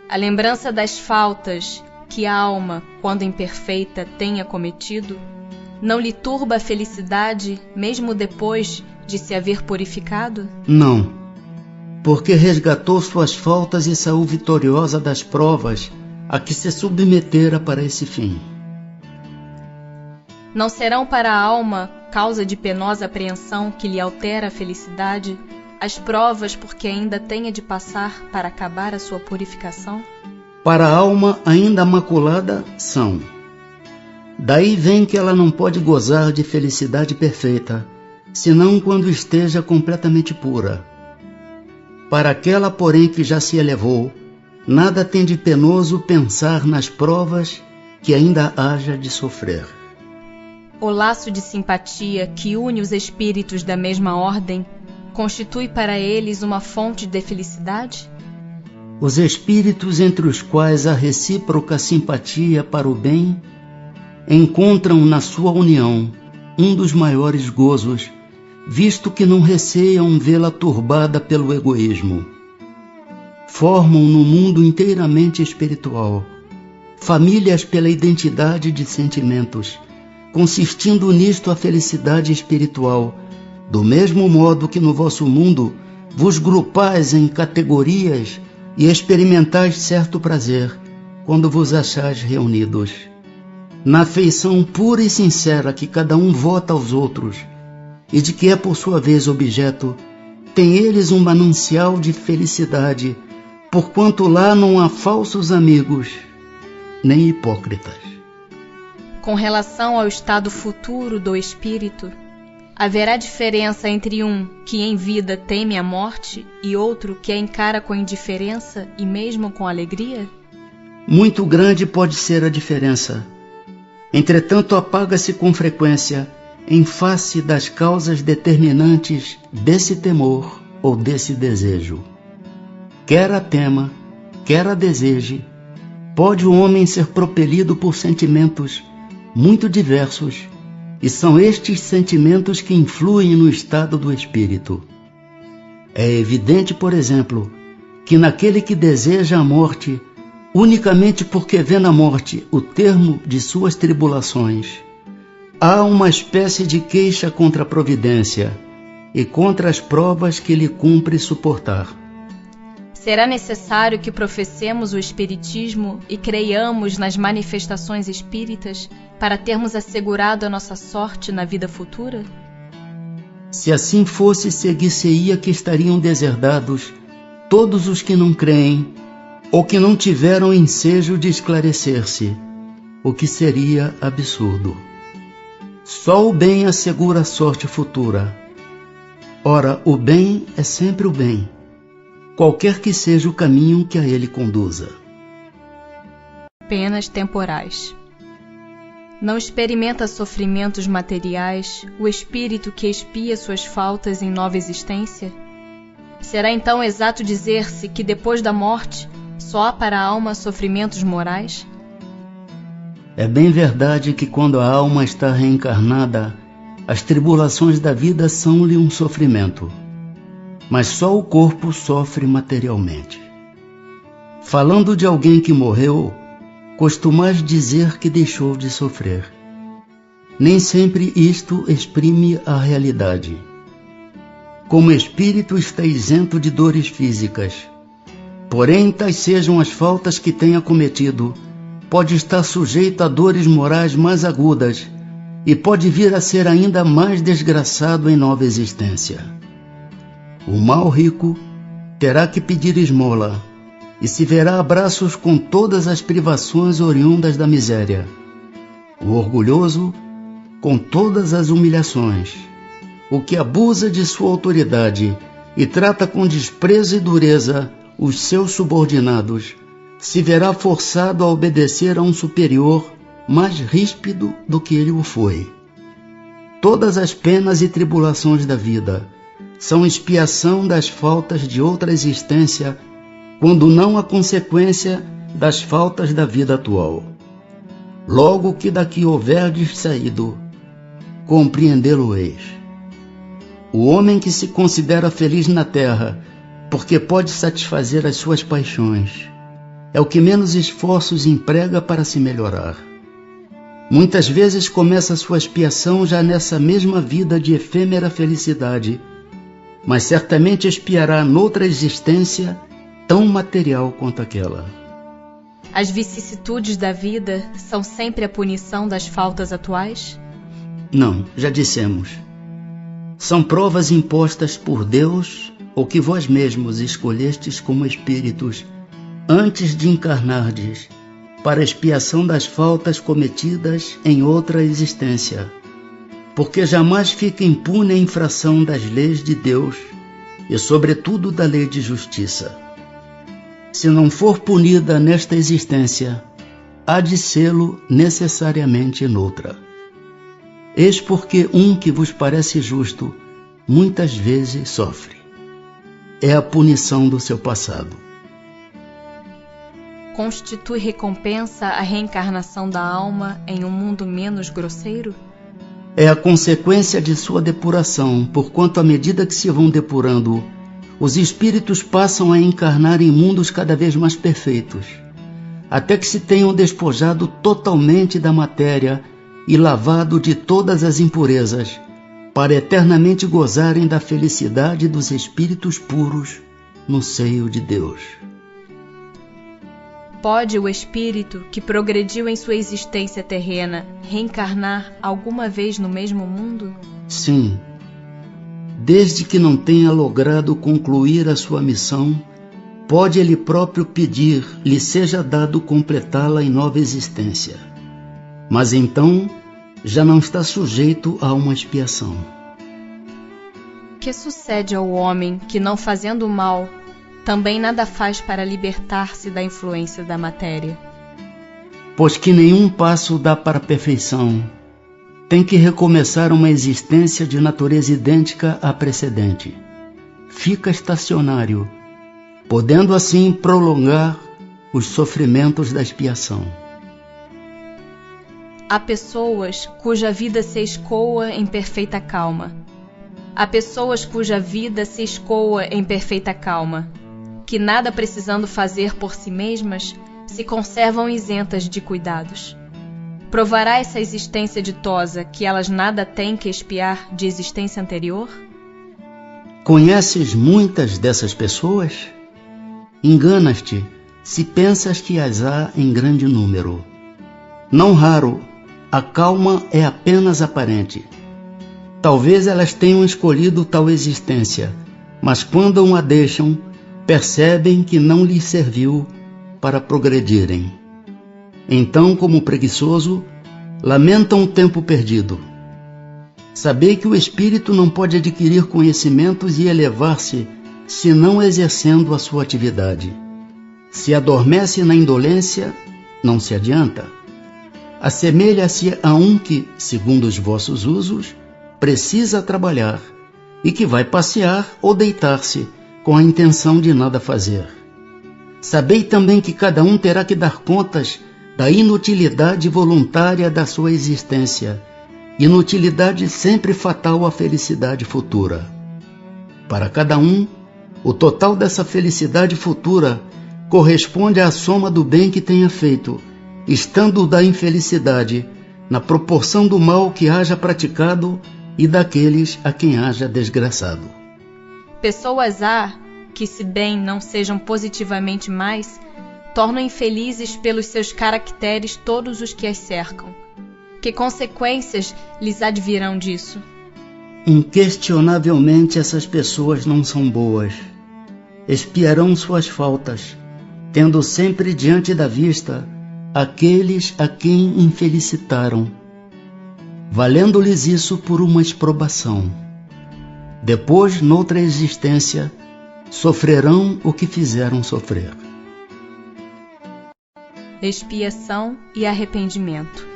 A lembrança das faltas que a alma, quando imperfeita, tenha cometido, não lhe turba a felicidade, mesmo depois de se haver purificado? Não, porque resgatou suas faltas e saiu vitoriosa das provas a que se submetera para esse fim. Não serão para a alma causa de penosa apreensão que lhe altera a felicidade as provas por que ainda tenha de passar para acabar a sua purificação? Para a alma ainda maculada são. Daí vem que ela não pode gozar de felicidade perfeita, senão quando esteja completamente pura. Para aquela, porém, que já se elevou, nada tem de penoso pensar nas provas que ainda haja de sofrer. O laço de simpatia que une os espíritos da mesma ordem constitui para eles uma fonte de felicidade? Os espíritos entre os quais há recíproca simpatia para o bem encontram na sua união um dos maiores gozos, visto que não receiam vê-la turbada pelo egoísmo. Formam no mundo inteiramente espiritual famílias pela identidade de sentimentos, consistindo nisto a felicidade espiritual, do mesmo modo que no vosso mundo vos grupais em categorias e experimentais certo prazer, quando vos achais reunidos. Na afeição pura e sincera que cada um vota aos outros, e de que é por sua vez objeto, tem eles um manancial de felicidade, porquanto lá não há falsos amigos, nem hipócritas. Com relação ao estado futuro do espírito, haverá diferença entre um que em vida teme a morte e outro que a encara com indiferença e mesmo com alegria? Muito grande pode ser a diferença. Entretanto, apaga-se com frequência em face das causas determinantes desse temor ou desse desejo. Quer a tema, quer a deseje, pode o homem ser propelido por sentimentos muito diversos, e são estes sentimentos que influem no estado do espírito. É evidente, por exemplo, que naquele que deseja a morte, unicamente porque vê na morte o termo de suas tribulações, há uma espécie de queixa contra a providência e contra as provas que lhe cumpre suportar. Será necessário que professemos o espiritismo e creiamos nas manifestações espíritas para termos assegurado a nossa sorte na vida futura? Se assim fosse, seguir-se-ia que estariam deserdados todos os que não creem ou que não tiveram ensejo de esclarecer-se, o que seria absurdo. Só o bem assegura a sorte futura. Ora, o bem é sempre o bem, qualquer que seja o caminho que a ele conduza. Penas temporais. Não experimenta sofrimentos materiais o espírito que expia suas faltas em nova existência? Será então exato dizer-se que depois da morte só há para a alma sofrimentos morais? É bem verdade que quando a alma está reencarnada, as tribulações da vida são-lhe um sofrimento, mas só o corpo sofre materialmente. Falando de alguém que morreu, costumais dizer que deixou de sofrer. Nem sempre isto exprime a realidade. Como espírito está isento de dores físicas, porém tais sejam as faltas que tenha cometido, pode estar sujeito a dores morais mais agudas e pode vir a ser ainda mais desgraçado em nova existência. O mal rico terá que pedir esmola e se verá a braços com todas as privações oriundas da miséria. O orgulhoso com todas as humilhações. O que abusa de sua autoridade e trata com desprezo e dureza os seus subordinados, se verá forçado a obedecer a um superior mais ríspido do que ele o foi. Todas as penas e tribulações da vida são expiação das faltas de outra existência, quando não a consequência das faltas da vida atual. Logo que daqui houverdes saído, compreendê-lo-eis. O homem que se considera feliz na terra, porque pode satisfazer as suas paixões, é o que menos esforços emprega para se melhorar. Muitas vezes começa sua expiação já nessa mesma vida de efêmera felicidade, mas certamente expiará noutra existência tão material quanto aquela. As vicissitudes da vida são sempre a punição das faltas atuais? Não, já dissemos. São provas impostas por Deus ou que vós mesmos escolhestes como espíritos antes de encarnardes, para expiação das faltas cometidas em outra existência, porque jamais fica impune a infração das leis de Deus e, sobretudo, da lei de justiça. Se não for punida nesta existência, há de sê-lo necessariamente noutra. Eis porque um que vos parece justo, muitas vezes sofre. É a punição do seu passado. Constitui recompensa a reencarnação da alma em um mundo menos grosseiro? É a consequência de sua depuração, porquanto à medida que se vão depurando, os espíritos passam a encarnar em mundos cada vez mais perfeitos, até que se tenham despojado totalmente da matéria e lavado de todas as impurezas, para eternamente gozarem da felicidade dos espíritos puros no seio de Deus. Pode o espírito que progrediu em sua existência terrena reencarnar alguma vez no mesmo mundo? Sim, desde que não tenha logrado concluir a sua missão, pode ele próprio pedir lhe seja dado completá-la em nova existência. Mas então já não está sujeito a uma expiação. Que sucede ao homem que, não fazendo mal, também nada faz para libertar-se da influência da matéria? Pois que nenhum passo dá para a perfeição, tem que recomeçar uma existência de natureza idêntica à precedente. Fica estacionário, podendo assim prolongar os sofrimentos da expiação. Há pessoas cuja vida se escoa em perfeita calma. Há pessoas cuja vida se escoa em perfeita calma, que nada precisando fazer por si mesmas, se conservam isentas de cuidados. Provará essa existência ditosa que elas nada têm que expiar de existência anterior? Conheces muitas dessas pessoas? Enganas-te se pensas que as há em grande número. Não raro, a calma é apenas aparente. Talvez elas tenham escolhido tal existência, mas quando a deixam, percebem que não lhes serviu para progredirem. Então, como preguiçoso, lamentam o tempo perdido. Sabei que o espírito não pode adquirir conhecimentos e elevar-se senão exercendo a sua atividade. Se adormece na indolência, não se adianta. Assemelha-se a um que, segundo os vossos usos, precisa trabalhar e que vai passear ou deitar-se com a intenção de nada fazer. Sabei também que cada um terá que dar contas da inutilidade voluntária da sua existência, inutilidade sempre fatal à felicidade futura. Para cada um, o total dessa felicidade futura corresponde à soma do bem que tenha feito, estando da infelicidade na proporção do mal que haja praticado e daqueles a quem haja desgraçado. Pessoas há que, se bem não sejam positivamente mais, tornam infelizes pelos seus caracteres todos os que as cercam. Que consequências lhes advirão disso? Inquestionavelmente essas pessoas não são boas. Expiarão suas faltas, tendo sempre diante da vista aqueles a quem infelicitaram, valendo-lhes isso por uma exprobação. Depois, noutra existência, sofrerão o que fizeram sofrer. Expiação e arrependimento.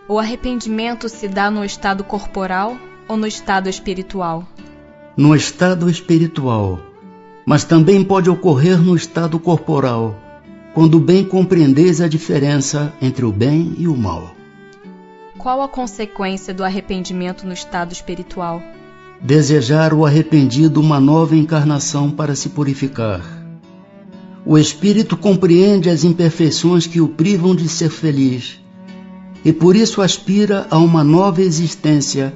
O arrependimento se dá no estado corporal ou no estado espiritual? No estado espiritual, mas também pode ocorrer no estado corporal, quando bem compreendeis a diferença entre o bem e o mal. Qual a consequência do arrependimento no estado espiritual? Desejar o arrependido uma nova encarnação para se purificar. O espírito compreende as imperfeições que o privam de ser feliz, e por isso aspira a uma nova existência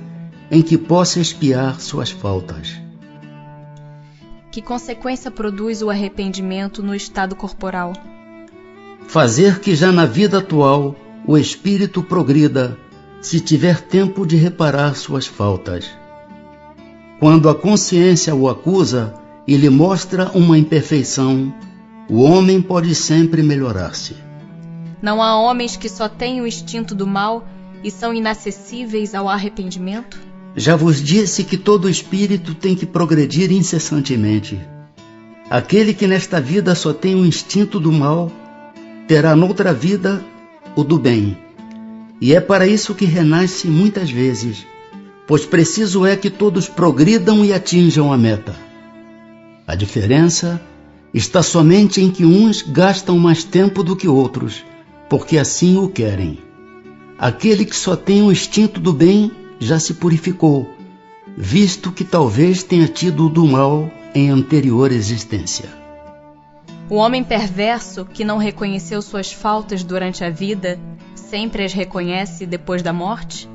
em que possa expiar suas faltas. Que consequência produz o arrependimento no estado corporal? Fazer que já na vida atual o espírito progrida, se tiver tempo de reparar suas faltas. Quando a consciência o acusa e lhe mostra uma imperfeição, o homem pode sempre melhorar-se. Não há homens que só têm o instinto do mal e são inacessíveis ao arrependimento? Já vos disse que todo espírito tem que progredir incessantemente. Aquele que nesta vida só tem o instinto do mal, terá noutra vida o do bem. E é para isso que renasce muitas vezes, pois preciso é que todos progridam e atinjam a meta. A diferença está somente em que uns gastam mais tempo do que outros, porque assim o querem. Aquele que só tem o instinto do bem já se purificou, visto que talvez tenha tido o do mal em anterior existência. O homem perverso que não reconheceu suas faltas durante a vida sempre as reconhece depois da morte?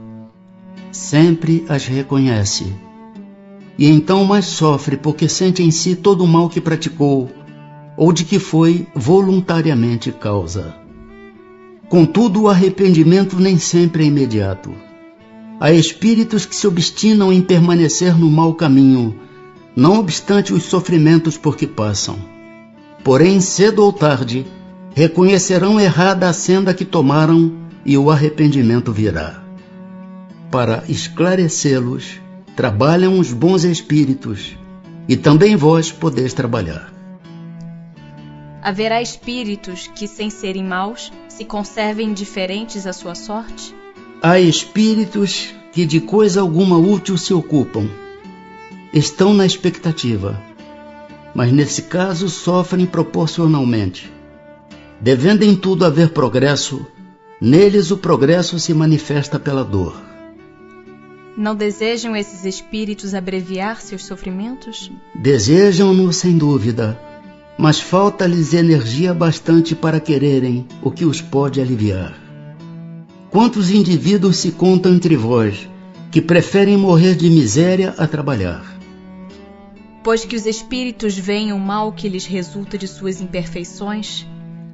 Sempre as reconhece. E então mais sofre porque sente em si todo o mal que praticou ou de que foi voluntariamente causa. Contudo, o arrependimento nem sempre é imediato. Há espíritos que se obstinam em permanecer no mau caminho, não obstante os sofrimentos por que passam. Porém, cedo ou tarde, reconhecerão errada a senda que tomaram e o arrependimento virá. Para esclarecê-los, trabalham os bons espíritos, e também vós podeis trabalhar. Haverá espíritos que, sem serem maus, se conservem indiferentes à sua sorte? Há espíritos que de coisa alguma útil se ocupam. Estão na expectativa, mas nesse caso sofrem proporcionalmente. Devendo em tudo haver progresso, neles o progresso se manifesta pela dor. Não desejam esses espíritos abreviar seus sofrimentos? Desejam-no sem dúvida, mas falta-lhes energia bastante para quererem o que os pode aliviar. Quantos indivíduos se contam entre vós que preferem morrer de miséria a trabalhar? Pois que os espíritos veem o mal que lhes resulta de suas imperfeições,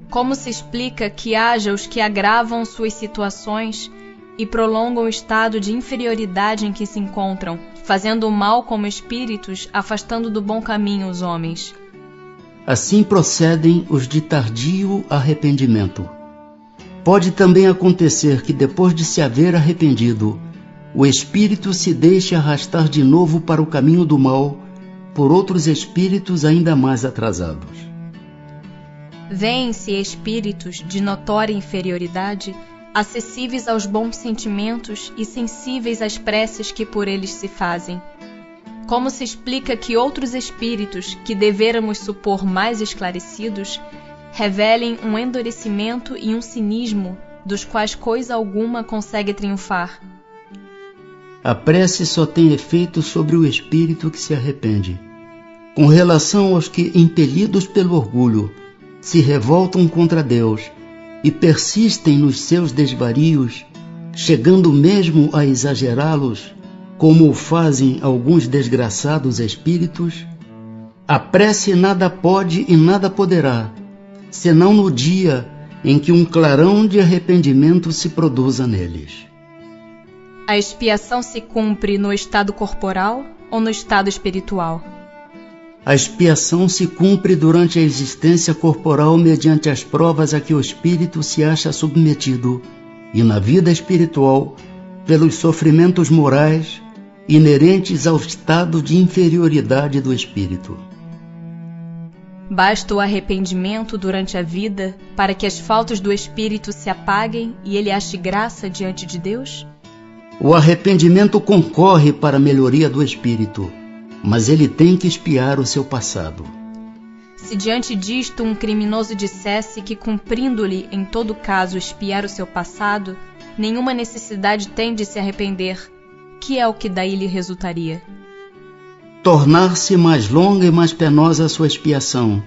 como se explica que haja os que agravam suas situações e prolongam o estado de inferioridade em que se encontram, fazendo o mal como espíritos, afastando do bom caminho os homens? Assim procedem os de tardio arrependimento. Pode também acontecer que depois de se haver arrependido, o espírito se deixe arrastar de novo para o caminho do mal por outros espíritos ainda mais atrasados. Vêem-se espíritos de notória inferioridade, acessíveis aos bons sentimentos e sensíveis às preces que por eles se fazem. Como se explica que outros espíritos, que devêramos supor mais esclarecidos, revelem um endurecimento e um cinismo dos quais coisa alguma consegue triunfar? A prece só tem efeito sobre o espírito que se arrepende. Com relação aos que, impelidos pelo orgulho, se revoltam contra Deus e persistem nos seus desvarios, chegando mesmo a exagerá-los, como o fazem alguns desgraçados espíritos, a prece nada pode e nada poderá, senão no dia em que um clarão de arrependimento se produza neles. A expiação se cumpre no estado corporal ou no estado espiritual? A expiação se cumpre durante a existência corporal mediante as provas a que o espírito se acha submetido, e na vida espiritual, pelos sofrimentos morais inerentes ao estado de inferioridade do espírito. Basta o arrependimento durante a vida para que as faltas do espírito se apaguem e ele ache graça diante de Deus? O arrependimento concorre para a melhoria do espírito, mas ele tem que expiar o seu passado. Se diante disto um criminoso dissesse que, cumprindo-lhe em todo caso expiar o seu passado, nenhuma necessidade tem de se arrepender, que é o que daí lhe resultaria? Tornar-se mais longa e mais penosa a sua expiação,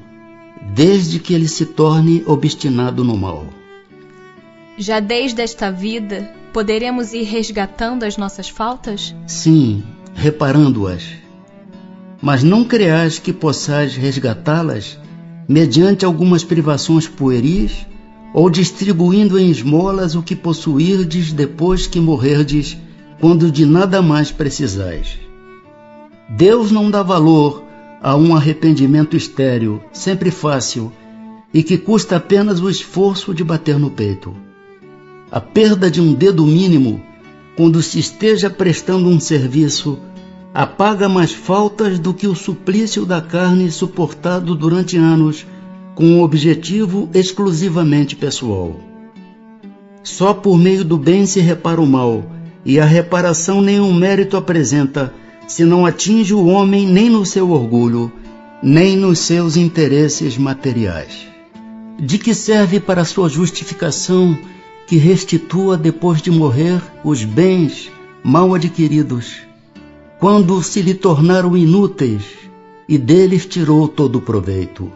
desde que ele se torne obstinado no mal. Já desde esta vida, poderemos ir resgatando as nossas faltas? Sim, reparando-as. Mas não creais que possais resgatá-las mediante algumas privações pueris ou distribuindo em esmolas o que possuirdes depois que morrerdes, quando de nada mais precisais. Deus não dá valor a um arrependimento estéril, sempre fácil, e que custa apenas o esforço de bater no peito. A perda de um dedo mínimo, quando se esteja prestando um serviço, apaga mais faltas do que o suplício da carne suportado durante anos com um objetivo exclusivamente pessoal. Só por meio do bem se repara o mal, e a reparação nenhum mérito apresenta, se não atinge o homem nem no seu orgulho, nem nos seus interesses materiais. De que serve para sua justificação que restitua depois de morrer os bens mal adquiridos, quando se lhe tornaram inúteis e deles tirou todo o proveito?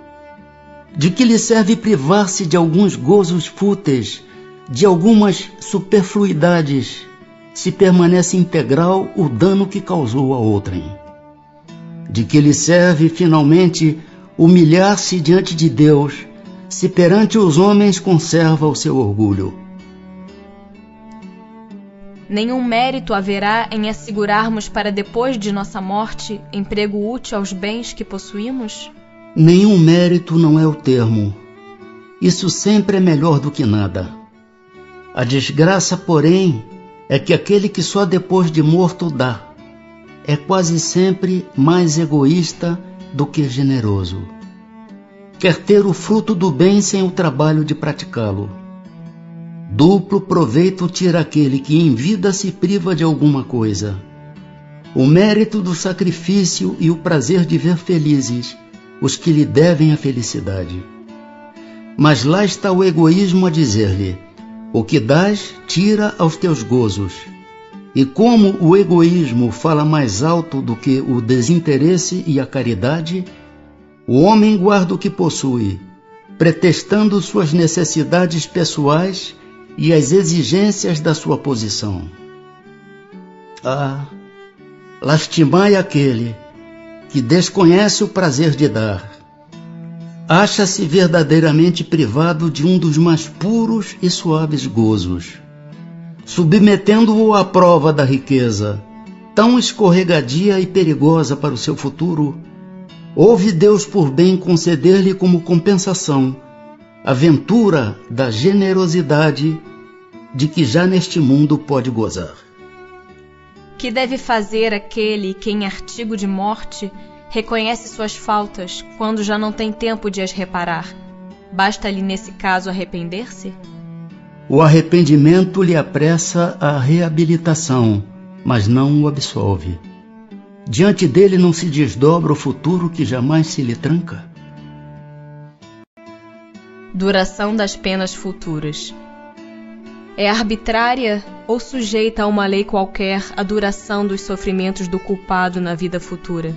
De que lhe serve privar-se de alguns gozos fúteis, de algumas superfluidades se permanece integral o dano que causou a outrem. De que lhe serve, finalmente, humilhar-se diante de Deus, se perante os homens conserva o seu orgulho? Nenhum mérito haverá em assegurarmos para depois de nossa morte emprego útil aos bens que possuímos? Nenhum mérito não é o termo. Isso sempre é melhor do que nada. A desgraça, porém, é que aquele que só depois de morto dá, é quase sempre mais egoísta do que generoso. Quer ter o fruto do bem sem o trabalho de praticá-lo. Duplo proveito tira aquele que em vida se priva de alguma coisa. O mérito do sacrifício e o prazer de ver felizes os que lhe devem a felicidade. Mas lá está o egoísmo a dizer-lhe: o que dás, tira aos teus gozos. E como o egoísmo fala mais alto do que o desinteresse e a caridade, o homem guarda o que possui, pretextando suas necessidades pessoais e as exigências da sua posição. Ah, lastimai aquele que desconhece o prazer de dar. Acha-se verdadeiramente privado de um dos mais puros e suaves gozos, submetendo-o à prova da riqueza, tão escorregadia e perigosa para o seu futuro. Houve Deus por bem conceder-lhe como compensação a ventura da generosidade de que já neste mundo pode gozar. Que deve fazer aquele que em artigo de morte reconhece suas faltas quando já não tem tempo de as reparar? Basta-lhe nesse caso arrepender-se? O arrependimento lhe apressa a reabilitação, mas não o absolve. Diante dele não se desdobra o futuro que jamais se lhe tranca? Duração das penas futuras. É arbitrária ou sujeita a uma lei qualquer a duração dos sofrimentos do culpado na vida futura?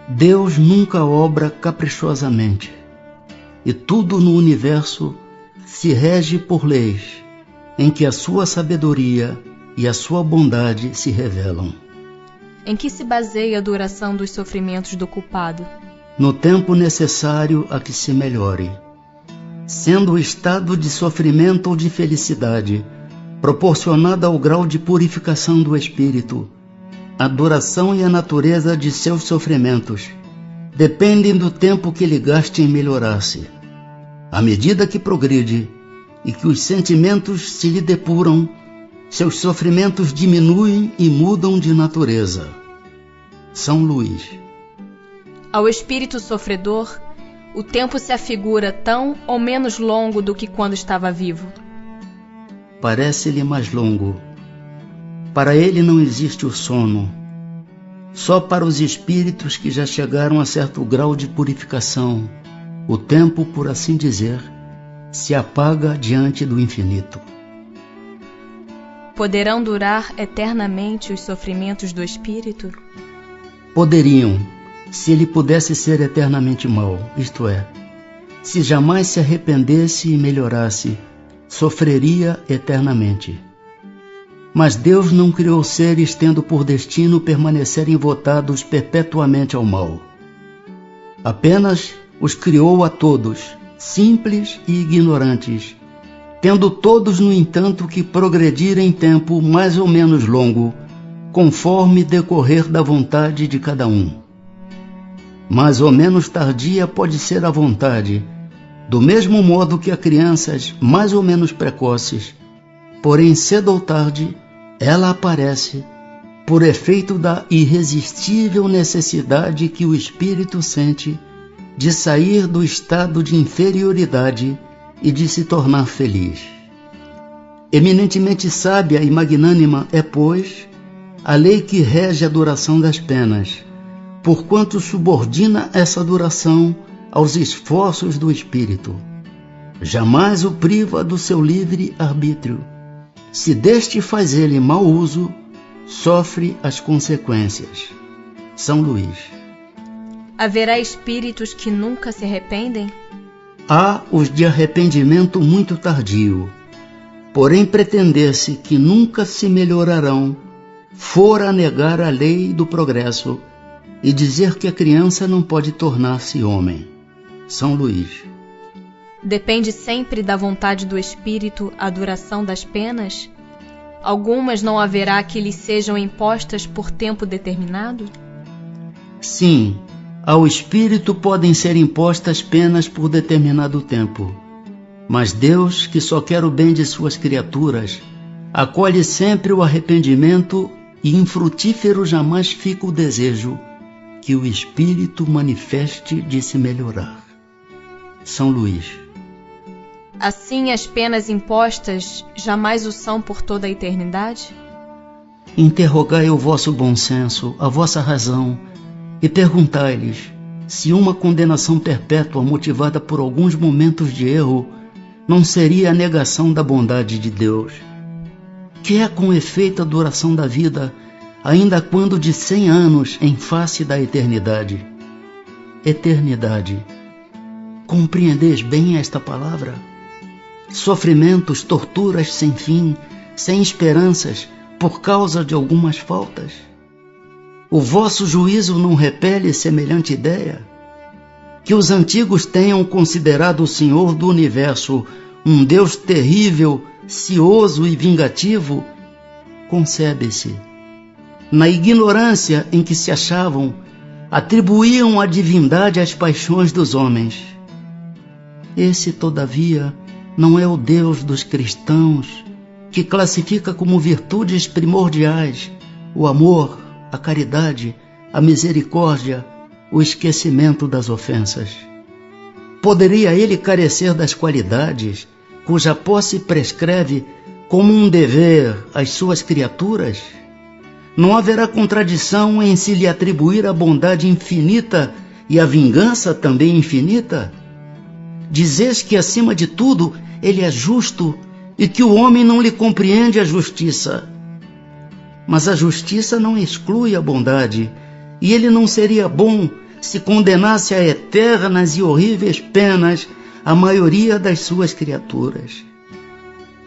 Deus nunca obra caprichosamente, e tudo no universo se rege por leis em que a sua sabedoria e a sua bondade se revelam. Em que se baseia a duração dos sofrimentos do culpado? No tempo necessário a que se melhore, sendo o estado de sofrimento ou de felicidade proporcionada ao grau de purificação do espírito. A duração e a natureza de seus sofrimentos dependem do tempo que ele gaste em melhorar-se. À medida que progride e que os sentimentos se lhe depuram, seus sofrimentos diminuem e mudam de natureza. São Luís. Ao espírito sofredor, o tempo se afigura tão ou menos longo do que quando estava vivo? Parece-lhe mais longo. Para ele não existe o sono. Só para os espíritos que já chegaram a certo grau de purificação, o tempo, por assim dizer, se apaga diante do infinito. Poderão durar eternamente os sofrimentos do espírito? Poderiam, se ele pudesse ser eternamente mau, isto é, se jamais se arrependesse e melhorasse, sofreria eternamente. Mas Deus não criou seres tendo por destino permanecerem votados perpetuamente ao mal. Apenas os criou a todos, simples e ignorantes, tendo todos, no entanto, que progredir em tempo mais ou menos longo, conforme decorrer da vontade de cada um. Mais ou menos tardia pode ser a vontade, do mesmo modo que a crianças mais ou menos precoces, porém cedo ou tarde ela aparece por efeito da irresistível necessidade que o espírito sente de sair do estado de inferioridade e de se tornar feliz. Eminentemente sábia e magnânima é, pois, a lei que rege a duração das penas, porquanto subordina essa duração aos esforços do espírito. Jamais o priva do seu livre arbítrio. Se deste faz ele mau uso, sofre as consequências. São Luís. Haverá espíritos que nunca se arrependem? Há os de arrependimento muito tardio, porém pretender-se que nunca se melhorarão, fora negar a lei do progresso e dizer que a criança não pode tornar-se homem. São Luís. Depende sempre da vontade do espírito a duração das penas? Algumas não haverá que lhes sejam impostas por tempo determinado? Sim, ao espírito podem ser impostas penas por determinado tempo. Mas Deus, que só quer o bem de suas criaturas, acolhe sempre o arrependimento e infrutífero jamais fica o desejo que o espírito manifeste de se melhorar. São Luís. Assim, as penas impostas jamais o são por toda a eternidade? Interrogai o vosso bom senso, a vossa razão, e perguntai-lhes se uma condenação perpétua motivada por alguns momentos de erro não seria a negação da bondade de Deus, que é com efeito a duração da vida, ainda quando de 100 anos em face da eternidade. Eternidade. Compreendeis bem esta palavra? Sofrimentos, torturas sem fim, sem esperanças, por causa de algumas faltas. O vosso juízo não repele semelhante ideia? Que os antigos tenham considerado o Senhor do Universo um Deus terrível, cioso e vingativo, concebe-se. Na ignorância em que se achavam, atribuíam a divindade às paixões dos homens. Esse, todavia, não é o Deus dos cristãos, que classifica como virtudes primordiais o amor, a caridade, a misericórdia, o esquecimento das ofensas. Poderia ele carecer das qualidades cuja posse prescreve como um dever às suas criaturas? Não haverá contradição em se lhe atribuir a bondade infinita e a vingança também infinita? Dizes que, acima de tudo, ele é justo e que o homem não lhe compreende a justiça. Mas a justiça não exclui a bondade, e ele não seria bom se condenasse a eternas e horríveis penas a maioria das suas criaturas.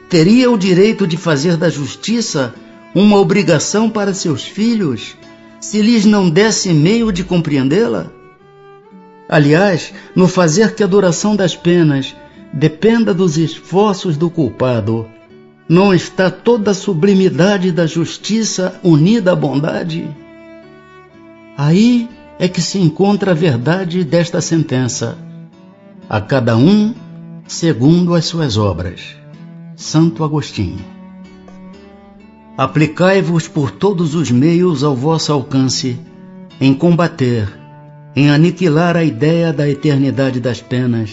Teria o direito de fazer da justiça uma obrigação para seus filhos, se lhes não desse meio de compreendê-la? Aliás, no fazer que a duração das penas dependa dos esforços do culpado, não está toda a sublimidade da justiça unida à bondade? Aí é que se encontra a verdade desta sentença: a cada um segundo as suas obras. Santo Agostinho. Aplicai-vos por todos os meios ao vosso alcance em combater, em aniquilar a ideia da eternidade das penas,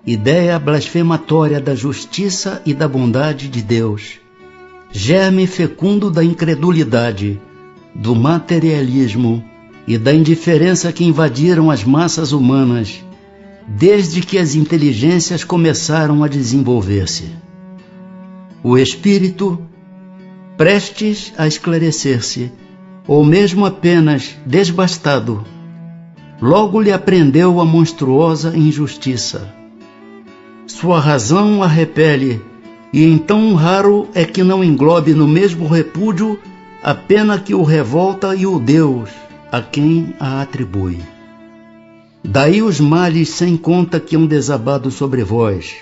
ideia blasfematória da justiça e da bondade de Deus, germe fecundo da incredulidade, do materialismo e da indiferença que invadiram as massas humanas desde que as inteligências começaram a desenvolver-se. O espírito, prestes a esclarecer-se, ou mesmo apenas desbastado, logo lhe aprendeu a monstruosa injustiça. Sua razão a repele, e então raro é que não englobe no mesmo repúdio a pena que o revolta e o Deus a quem a atribui. Daí os males sem conta que hão desabado sobre vós,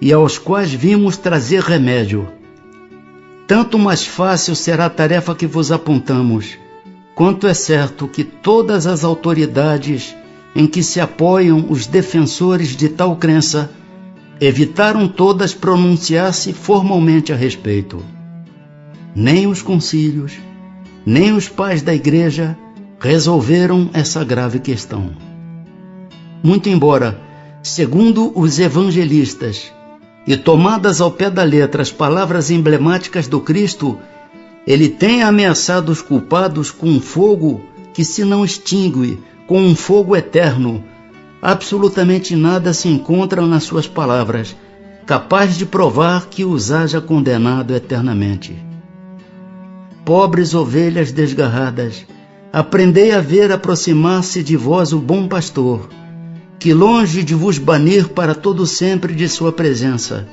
e aos quais vimos trazer remédio. Tanto mais fácil será a tarefa que vos apontamos, quanto é certo que todas as autoridades em que se apoiam os defensores de tal crença evitaram todas pronunciar-se formalmente a respeito. Nem os concílios, nem os pais da Igreja resolveram essa grave questão. Muito embora, segundo os evangelistas, e tomadas ao pé da letra as palavras emblemáticas do Cristo, ele tenha ameaçado os culpados com um fogo que se não extingue, com um fogo eterno, absolutamente nada se encontra nas suas palavras, capaz de provar que os haja condenado eternamente. Pobres ovelhas desgarradas, aprendei a ver aproximar-se de vós o bom pastor, que longe de vos banir para todo sempre de sua presença,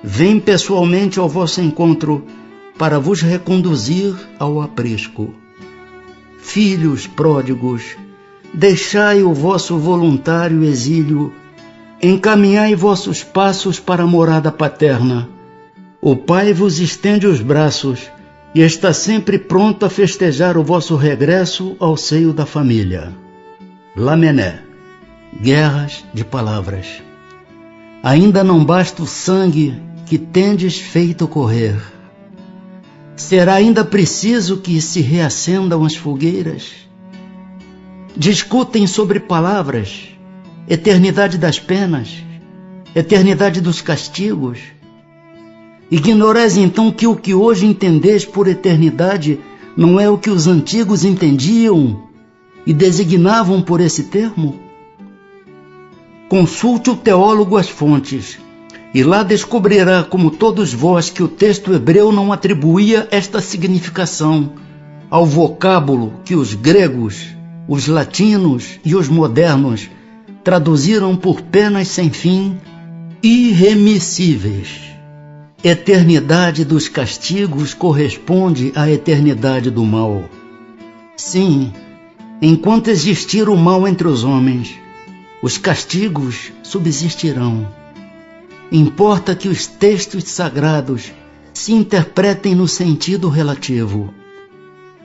vem pessoalmente ao vosso encontro para vos reconduzir ao aprisco. Filhos pródigos, deixai o vosso voluntário exílio, encaminhai vossos passos para a morada paterna. O Pai vos estende os braços e está sempre pronto a festejar o vosso regresso ao seio da família. Lamennais, Guerras de Palavras. Ainda não basta o sangue que tendes feito correr. Será ainda preciso que se reacendam as fogueiras? Discutem sobre palavras, eternidade das penas, eternidade dos castigos. Ignorais então que o que hoje entendeis por eternidade não é o que os antigos entendiam e designavam por esse termo? Consulte o teólogo as fontes, e lá descobrirá, como todos vós, que o texto hebreu não atribuía esta significação ao vocábulo que os gregos, os latinos e os modernos traduziram por penas sem fim, irremissíveis. Eternidade dos castigos corresponde à eternidade do mal. Sim, enquanto existir o mal entre os homens, os castigos subsistirão. Importa que os textos sagrados se interpretem no sentido relativo.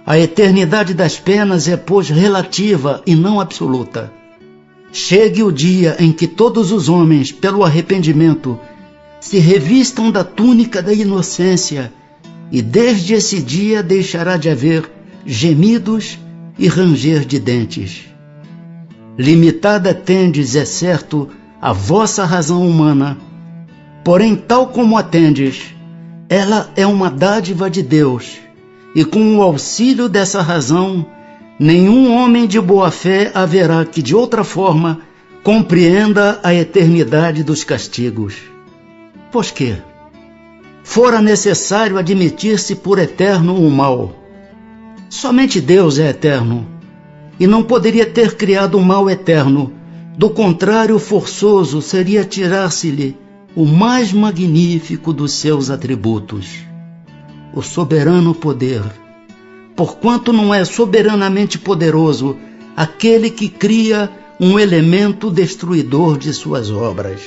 A eternidade das penas é, pois, relativa e não absoluta. Chegue o dia em que todos os homens, pelo arrependimento, se revistam da túnica da inocência, e desde esse dia deixará de haver gemidos e ranger de dentes. Limitada tendes, é certo, a vossa razão humana, porém, tal como a tendes, ela é uma dádiva de Deus, e com o auxílio dessa razão, nenhum homem de boa fé haverá que, de outra forma, compreenda a eternidade dos castigos. Pois que fora necessário admitir-se por eterno o mal. Somente Deus é eterno, e não poderia ter criado o mal eterno. Do contrário, forçoso seria tirar-se-lhe o mais magnífico dos seus atributos, o soberano poder, porquanto não é soberanamente poderoso aquele que cria um elemento destruidor de suas obras.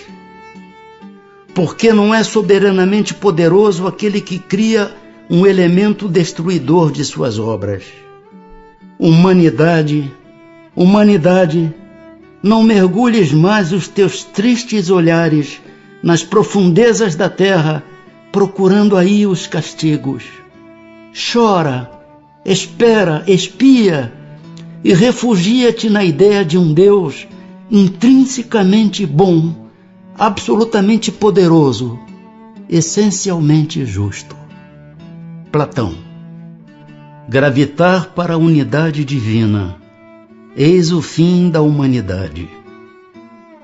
Porque não é soberanamente poderoso aquele que cria um elemento destruidor de suas obras. Humanidade, não mergulhes mais os teus tristes olhares nas profundezas da terra, procurando aí os castigos. Chora, espera, espia e refugia-te na ideia de um Deus intrinsecamente bom, absolutamente poderoso, essencialmente justo. Platão. Gravitar para a unidade divina, eis o fim da humanidade.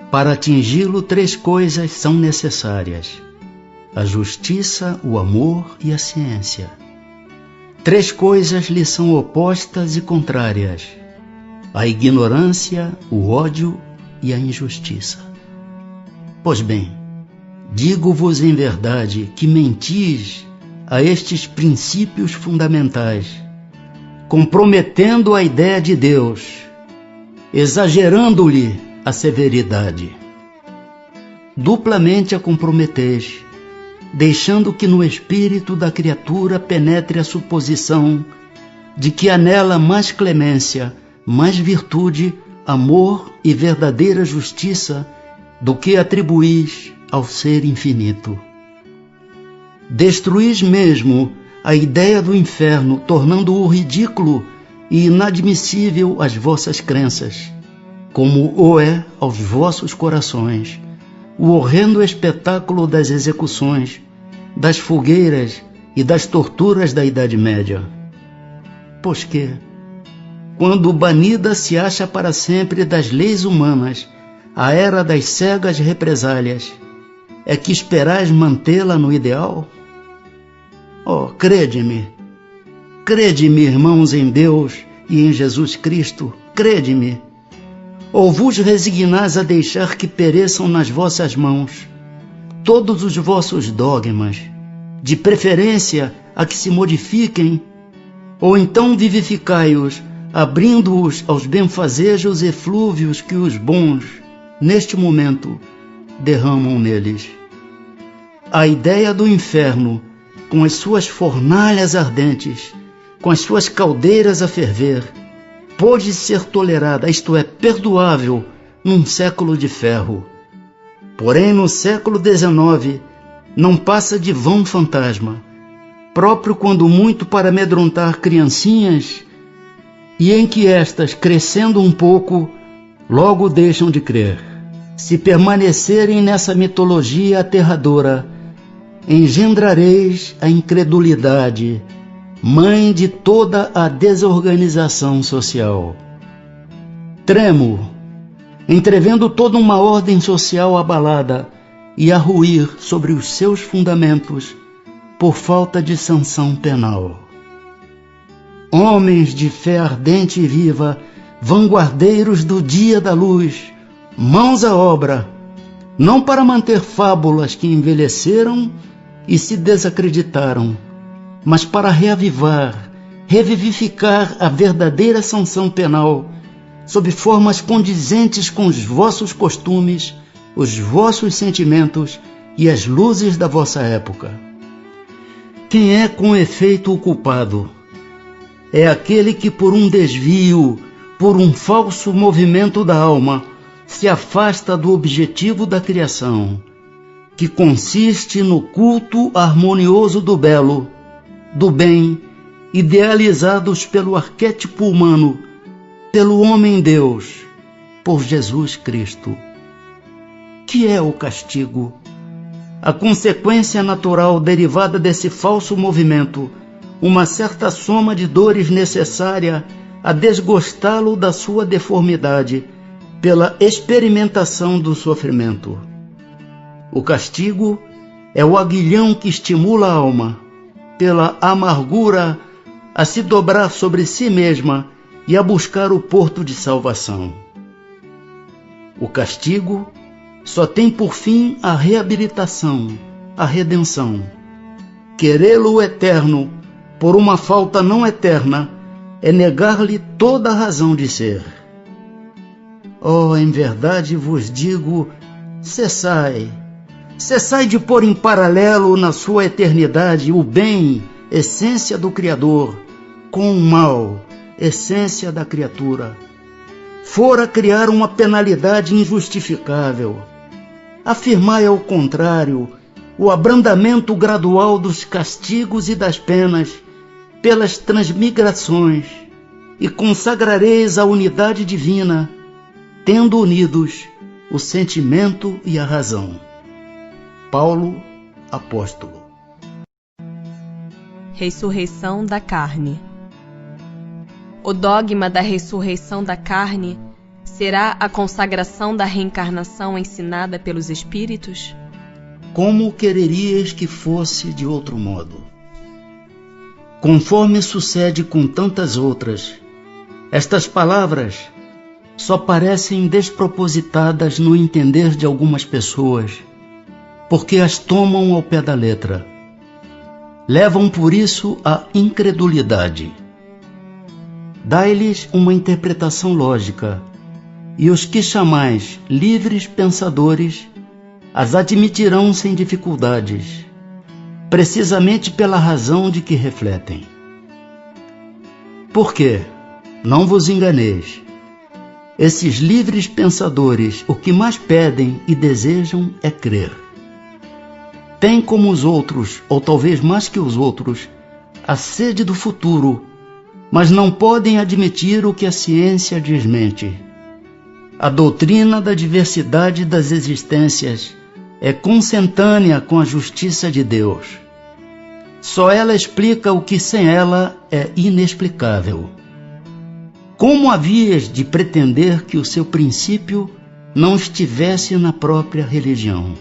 Para atingi-lo, 3 coisas são necessárias: a justiça, o amor e a ciência. 3 coisas lhe são opostas e contrárias: a ignorância, o ódio e a injustiça. Pois bem, digo-vos em verdade que mentis a estes princípios fundamentais, comprometendo a ideia de Deus, exagerando-lhe a severidade. Duplamente a comprometeis, deixando que no espírito da criatura penetre a suposição de que há nela mais clemência, mais virtude, amor e verdadeira justiça do que atribuís ao ser infinito. Destruís mesmo a ideia do inferno, tornando-o ridículo e inadmissível às vossas crenças, como o é aos vossos corações o horrendo espetáculo das execuções, das fogueiras e das torturas da Idade Média. Pois que, quando banida se acha para sempre das leis humanas a era das cegas represálias, é que esperais mantê-la no ideal? Oh, crede-me, irmãos, em Deus e em Jesus Cristo, crede-me. Ou vos resignais a deixar que pereçam nas vossas mãos todos os vossos dogmas, de preferência a que se modifiquem, ou então vivificai-os, abrindo-os aos benfazejos eflúvios que os bons, neste momento, derramam neles. A ideia do inferno, com as suas fornalhas ardentes, com as suas caldeiras a ferver, pôde ser tolerada, isto é, perdoável, num século de ferro. Porém, no século XIX, não passa de vão fantasma, próprio quando muito para amedrontar criancinhas, e em que estas, crescendo um pouco, logo deixam de crer. Se permanecerem nessa mitologia aterradora, engendrareis a incredulidade, mãe de toda a desorganização social. Tremo, entrevendo toda uma ordem social abalada e a ruir sobre os seus fundamentos por falta de sanção penal. Homens de fé ardente e viva, vanguardeiros do dia da luz, mãos à obra, não para manter fábulas que envelheceram e se desacreditaram, mas para reavivar, revivificar a verdadeira sanção penal, sob formas condizentes com os vossos costumes, os vossos sentimentos e as luzes da vossa época. Quem é com efeito o culpado? É aquele que por um desvio, por um falso movimento da alma, se afasta do objetivo da criação, que consiste no culto harmonioso do belo, do bem, idealizados pelo arquétipo humano, pelo homem-Deus, por Jesus Cristo. Que é o castigo? A consequência natural derivada desse falso movimento, uma certa soma de dores necessária a desgostá-lo da sua deformidade, pela experimentação do sofrimento. O castigo é o aguilhão que estimula a alma, pela amargura, a se dobrar sobre si mesma e a buscar o porto de salvação. O castigo só tem por fim a reabilitação, a redenção. Querê-lo eterno por uma falta não eterna é negar-lhe toda a razão de ser. Oh, em verdade vos digo, cessai de pôr em paralelo na sua eternidade o bem, essência do Criador, com o mal, essência da criatura. Fora criar uma penalidade injustificável. Afirmai ao contrário o abrandamento gradual dos castigos e das penas pelas transmigrações, e consagrareis a unidade divina, tendo unidos o sentimento e a razão. Paulo, apóstolo. Ressurreição da carne. O dogma da ressurreição da carne será a consagração da reencarnação ensinada pelos Espíritos? Como quererias que fosse de outro modo? Conforme sucede com tantas outras, estas palavras só parecem despropositadas no entender de algumas pessoas, porque as tomam ao pé da letra. Levam por isso à incredulidade. Dai-lhes uma interpretação lógica, e os que chamais livres pensadores as admitirão sem dificuldades, precisamente pela razão de que refletem. Por quê? Não vos enganeis. Esses livres pensadores o que mais pedem e desejam é crer. Têm como os outros, ou talvez mais que os outros, a sede do futuro, mas não podem admitir o que a ciência desmente. A doutrina da diversidade das existências é consentânea com a justiça de Deus. Só ela explica o que sem ela é inexplicável. Como havias de pretender que o seu princípio não estivesse na própria religião?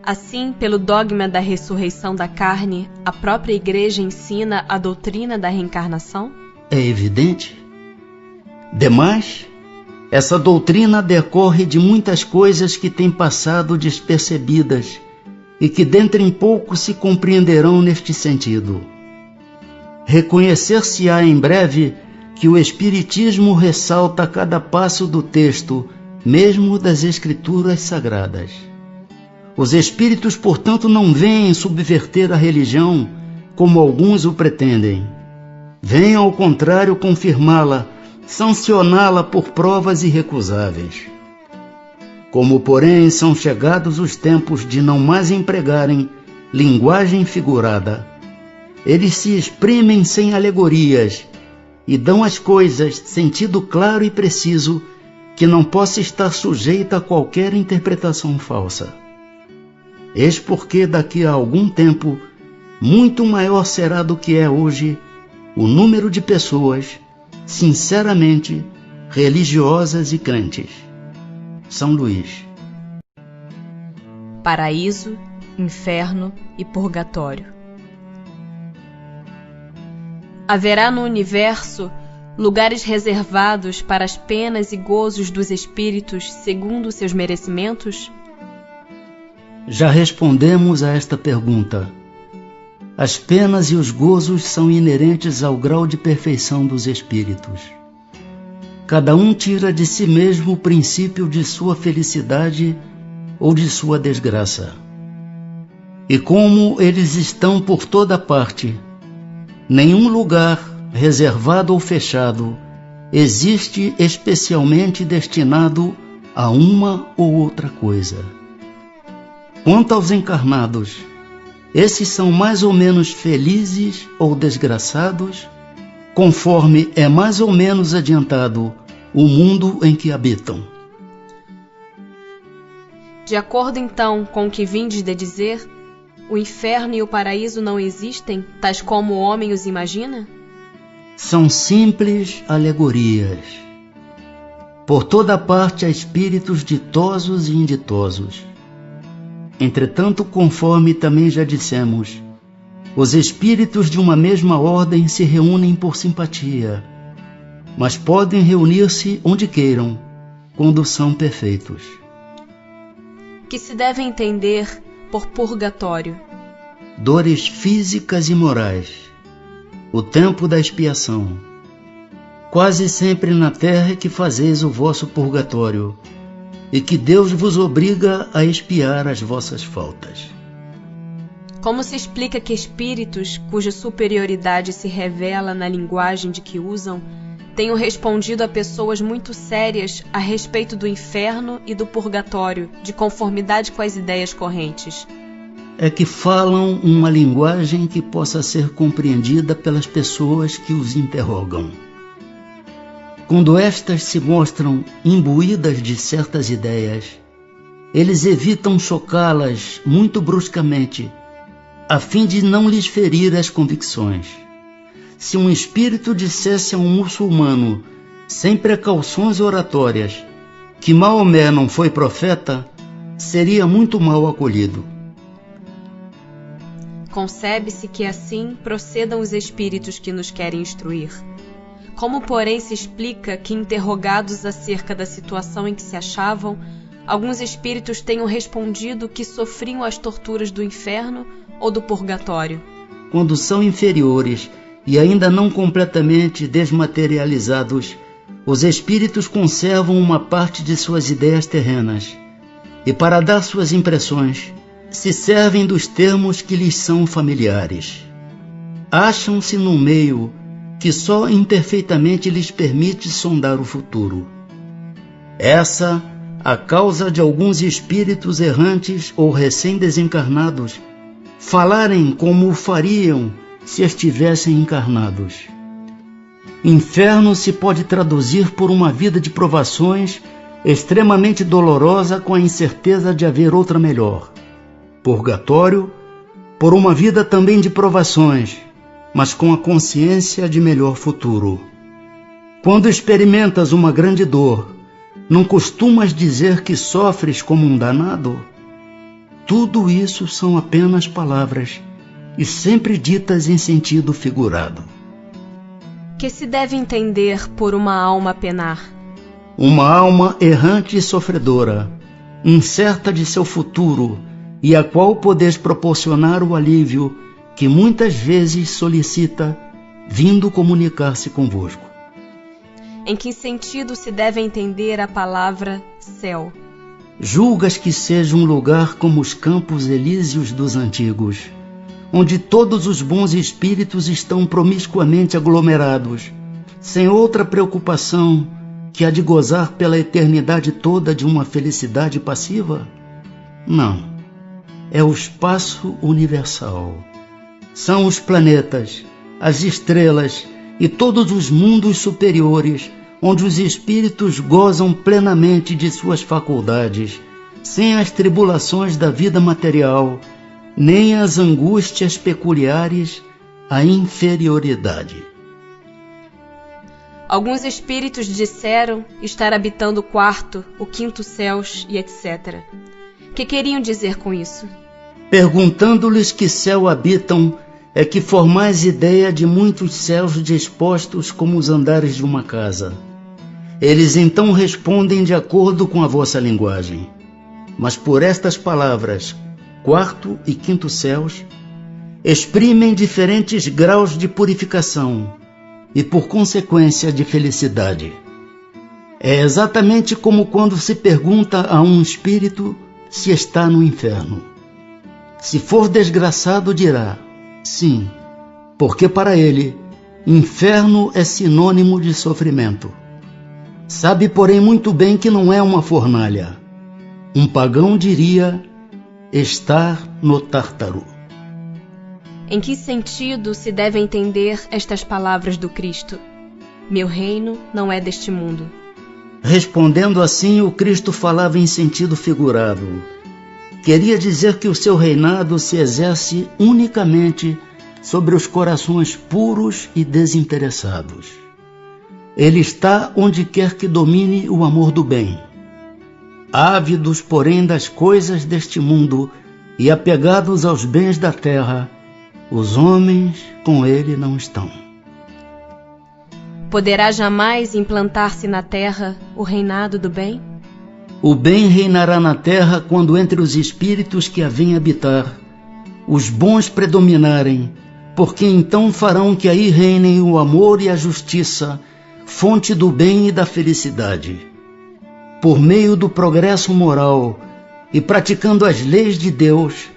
Assim, pelo dogma da ressurreição da carne, a própria Igreja ensina a doutrina da reencarnação? É evidente. Demais, Essa doutrina decorre de muitas coisas que têm passado despercebidas e que dentre em pouco se compreenderão neste sentido. Reconhecer-se-á em breve que o Espiritismo ressalta a cada passo do texto, mesmo das Escrituras Sagradas. Os Espíritos, portanto, não vêm subverter a religião como alguns o pretendem. Vêm, ao contrário, confirmá-la, sancioná-la por provas irrecusáveis. Como, porém, são chegados os tempos de não mais empregarem linguagem figurada, eles se exprimem sem alegorias e dão às coisas sentido claro e preciso que não possa estar sujeita a qualquer interpretação falsa. Eis porque daqui a algum tempo, muito maior será do que é hoje o número de pessoas sinceramente religiosas e crentes. São Luís. Paraíso, inferno e purgatório. Haverá no universo lugares reservados para as penas e gozos dos espíritos segundo seus merecimentos? Já respondemos a esta pergunta. As penas e os gozos são inerentes ao grau de perfeição dos espíritos. Cada um tira de si mesmo o princípio de sua felicidade ou de sua desgraça. E como eles estão por toda parte, nenhum lugar, reservado ou fechado, existe especialmente destinado a uma ou outra coisa. Quanto aos encarnados, esses são mais ou menos felizes ou desgraçados, conforme é mais ou menos adiantado o mundo em que habitam. De acordo então com o que vindes de dizer, o inferno e o paraíso não existem, tais como o homem os imagina? São simples alegorias. Por toda parte há espíritos ditosos e inditosos. Entretanto, conforme também já dissemos, os espíritos de uma mesma ordem se reúnem por simpatia, mas podem reunir-se onde queiram, quando são perfeitos. Que se deve entender por purgatório? Dores físicas e morais, o tempo da expiação. Quase sempre na terra é que fazeis o vosso purgatório, e que Deus vos obriga a expiar as vossas faltas. Como se explica que espíritos, cuja superioridade se revela na linguagem de que usam, tenham respondido a pessoas muito sérias a respeito do inferno e do purgatório, de conformidade com as ideias correntes? É que falam uma linguagem que possa ser compreendida pelas pessoas que os interrogam. Quando estas se mostram imbuídas de certas ideias, eles evitam chocá-las muito bruscamente, a fim de não lhes ferir as convicções. Se um espírito dissesse a um muçulmano, sem precauções oratórias, que Maomé não foi profeta, seria muito mal acolhido. Concebe-se que assim procedam os espíritos que nos querem instruir. Como, porém, se explica que, interrogados acerca da situação em que se achavam, alguns espíritos tenham respondido que sofriam as torturas do inferno ou do purgatório? Quando são inferiores e ainda não completamente desmaterializados, os espíritos conservam uma parte de suas ideias terrenas e, para dar suas impressões, se servem dos termos que lhes são familiares. Acham-se num meio que só imperfeitamente lhes permite sondar o futuro. Essa a causa de alguns espíritos errantes ou recém-desencarnados falarem como o fariam se estivessem encarnados. Inferno se pode traduzir por uma vida de provações extremamente dolorosa com a incerteza de haver outra melhor. Purgatório, por uma vida também de provações, mas com a consciência de melhor futuro. Quando experimentas uma grande dor, não costumas dizer que sofres como um danado? Tudo isso são apenas palavras, e sempre ditas em sentido figurado. Que se deve entender por uma alma penar? uma alma errante e sofredora, incerta de seu futuro, e a qual podeis proporcionar o alívio que muitas vezes solicita, vindo comunicar-se convosco. Em que sentido se deve entender a palavra céu? Julgas que seja um lugar como os campos elíseos dos antigos, onde todos os bons espíritos estão promiscuamente aglomerados, sem outra preocupação que a de gozar pela eternidade toda de uma felicidade passiva? Não. É o espaço universal. São os planetas, as estrelas e todos os mundos superiores, onde os espíritos gozam plenamente de suas faculdades, sem as tribulações da vida material, nem as angústias peculiares à inferioridade. Alguns espíritos disseram estar habitando o quarto, o quinto céus e etc. Que queriam dizer com isso? Perguntando-lhes que céu habitam, é que formais ideia de muitos céus dispostos como os andares de uma casa. Eles então respondem de acordo com a vossa linguagem. Mas por estas palavras, quarto e quinto céus, exprimem diferentes graus de purificação e, por consequência, de felicidade. É exatamente como quando se pergunta a um espírito se está no inferno. Se for desgraçado, dirá, sim, porque para ele, inferno é sinônimo de sofrimento. Sabe, porém, muito bem que não é uma fornalha. Um pagão diria estar no Tártaro. Em que sentido se deve entender estas palavras do Cristo? Meu reino não é deste mundo. Respondendo assim, o Cristo falava em sentido figurado. Queria dizer que o seu reinado se exerce unicamente sobre os corações puros e desinteressados. Ele está onde quer que domine o amor do bem. Ávidos, porém, das coisas deste mundo e apegados aos bens da terra, os homens com ele não estão. Poderá jamais implantar-se na terra o reinado do bem? O bem reinará na terra quando entre os espíritos que a vêm habitar, os bons predominarem, porque então farão que aí reinem o amor e a justiça, fonte do bem e da felicidade. Por meio do progresso moral e praticando as leis de Deus,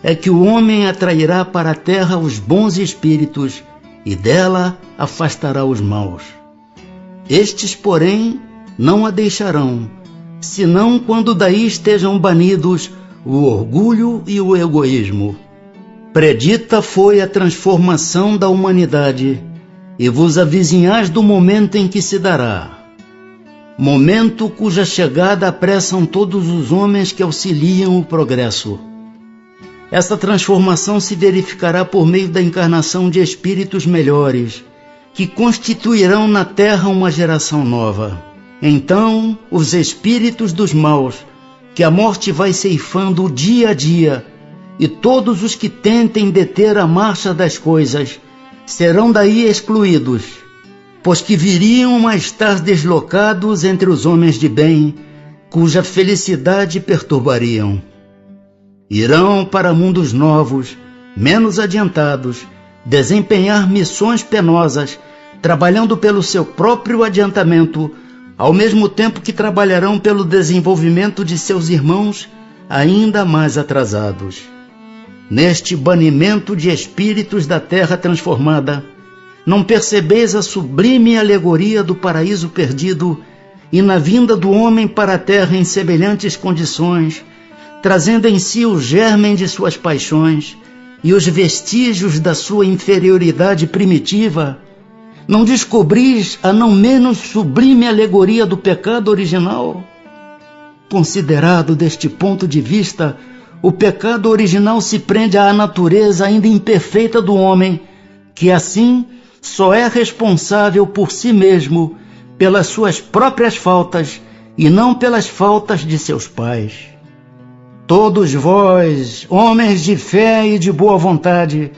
é que o homem atrairá para a terra os bons espíritos e dela afastará os maus. Estes, porém, não a deixarão, senão quando daí estejam banidos o orgulho e o egoísmo. Predita foi a transformação da humanidade, e vos avizinhais do momento em que se dará. Momento cuja chegada apressam todos os homens que auxiliam o progresso. Essa transformação se verificará por meio da encarnação de espíritos melhores, que constituirão na terra uma geração nova. Então, os espíritos dos maus, que a morte vai ceifando dia a dia, e todos os que tentem deter a marcha das coisas, serão daí excluídos, pois que viriam a estar deslocados entre os homens de bem, cuja felicidade perturbariam. Irão para mundos novos, menos adiantados, desempenhar missões penosas, trabalhando pelo seu próprio adiantamento, ao mesmo tempo que trabalharão pelo desenvolvimento de seus irmãos ainda mais atrasados. Neste banimento de espíritos da terra transformada, não percebeis a sublime alegoria do paraíso perdido e na vinda do homem para a terra em semelhantes condições, trazendo em si o germen de suas paixões e os vestígios da sua inferioridade primitiva? Não descobris a não menos sublime alegoria do pecado original? Considerado deste ponto de vista, o pecado original se prende à natureza ainda imperfeita do homem, que assim só é responsável por si mesmo, pelas suas próprias faltas e não pelas faltas de seus pais. Todos vós, homens de fé e de boa vontade,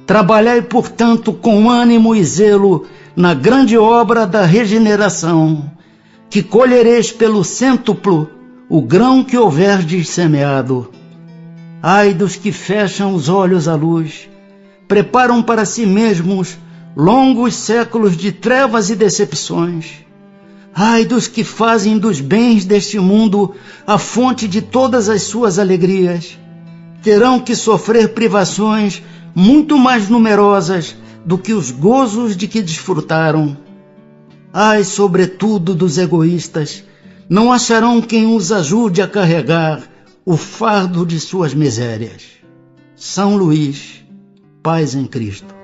trabalhai, portanto, com ânimo e zelo na grande obra da regeneração, que colhereis pelo cêntuplo o grão que houverdes semeado. Ai dos que fecham os olhos à luz, preparam para si mesmos longos séculos de trevas e decepções. Ai dos que fazem dos bens deste mundo a fonte de todas as suas alegrias. Terão que sofrer privações muito mais numerosas do que os gozos de que desfrutaram. Ai, sobretudo, dos egoístas, não acharão quem os ajude a carregar o fardo de suas misérias. São Luís, paz em Cristo.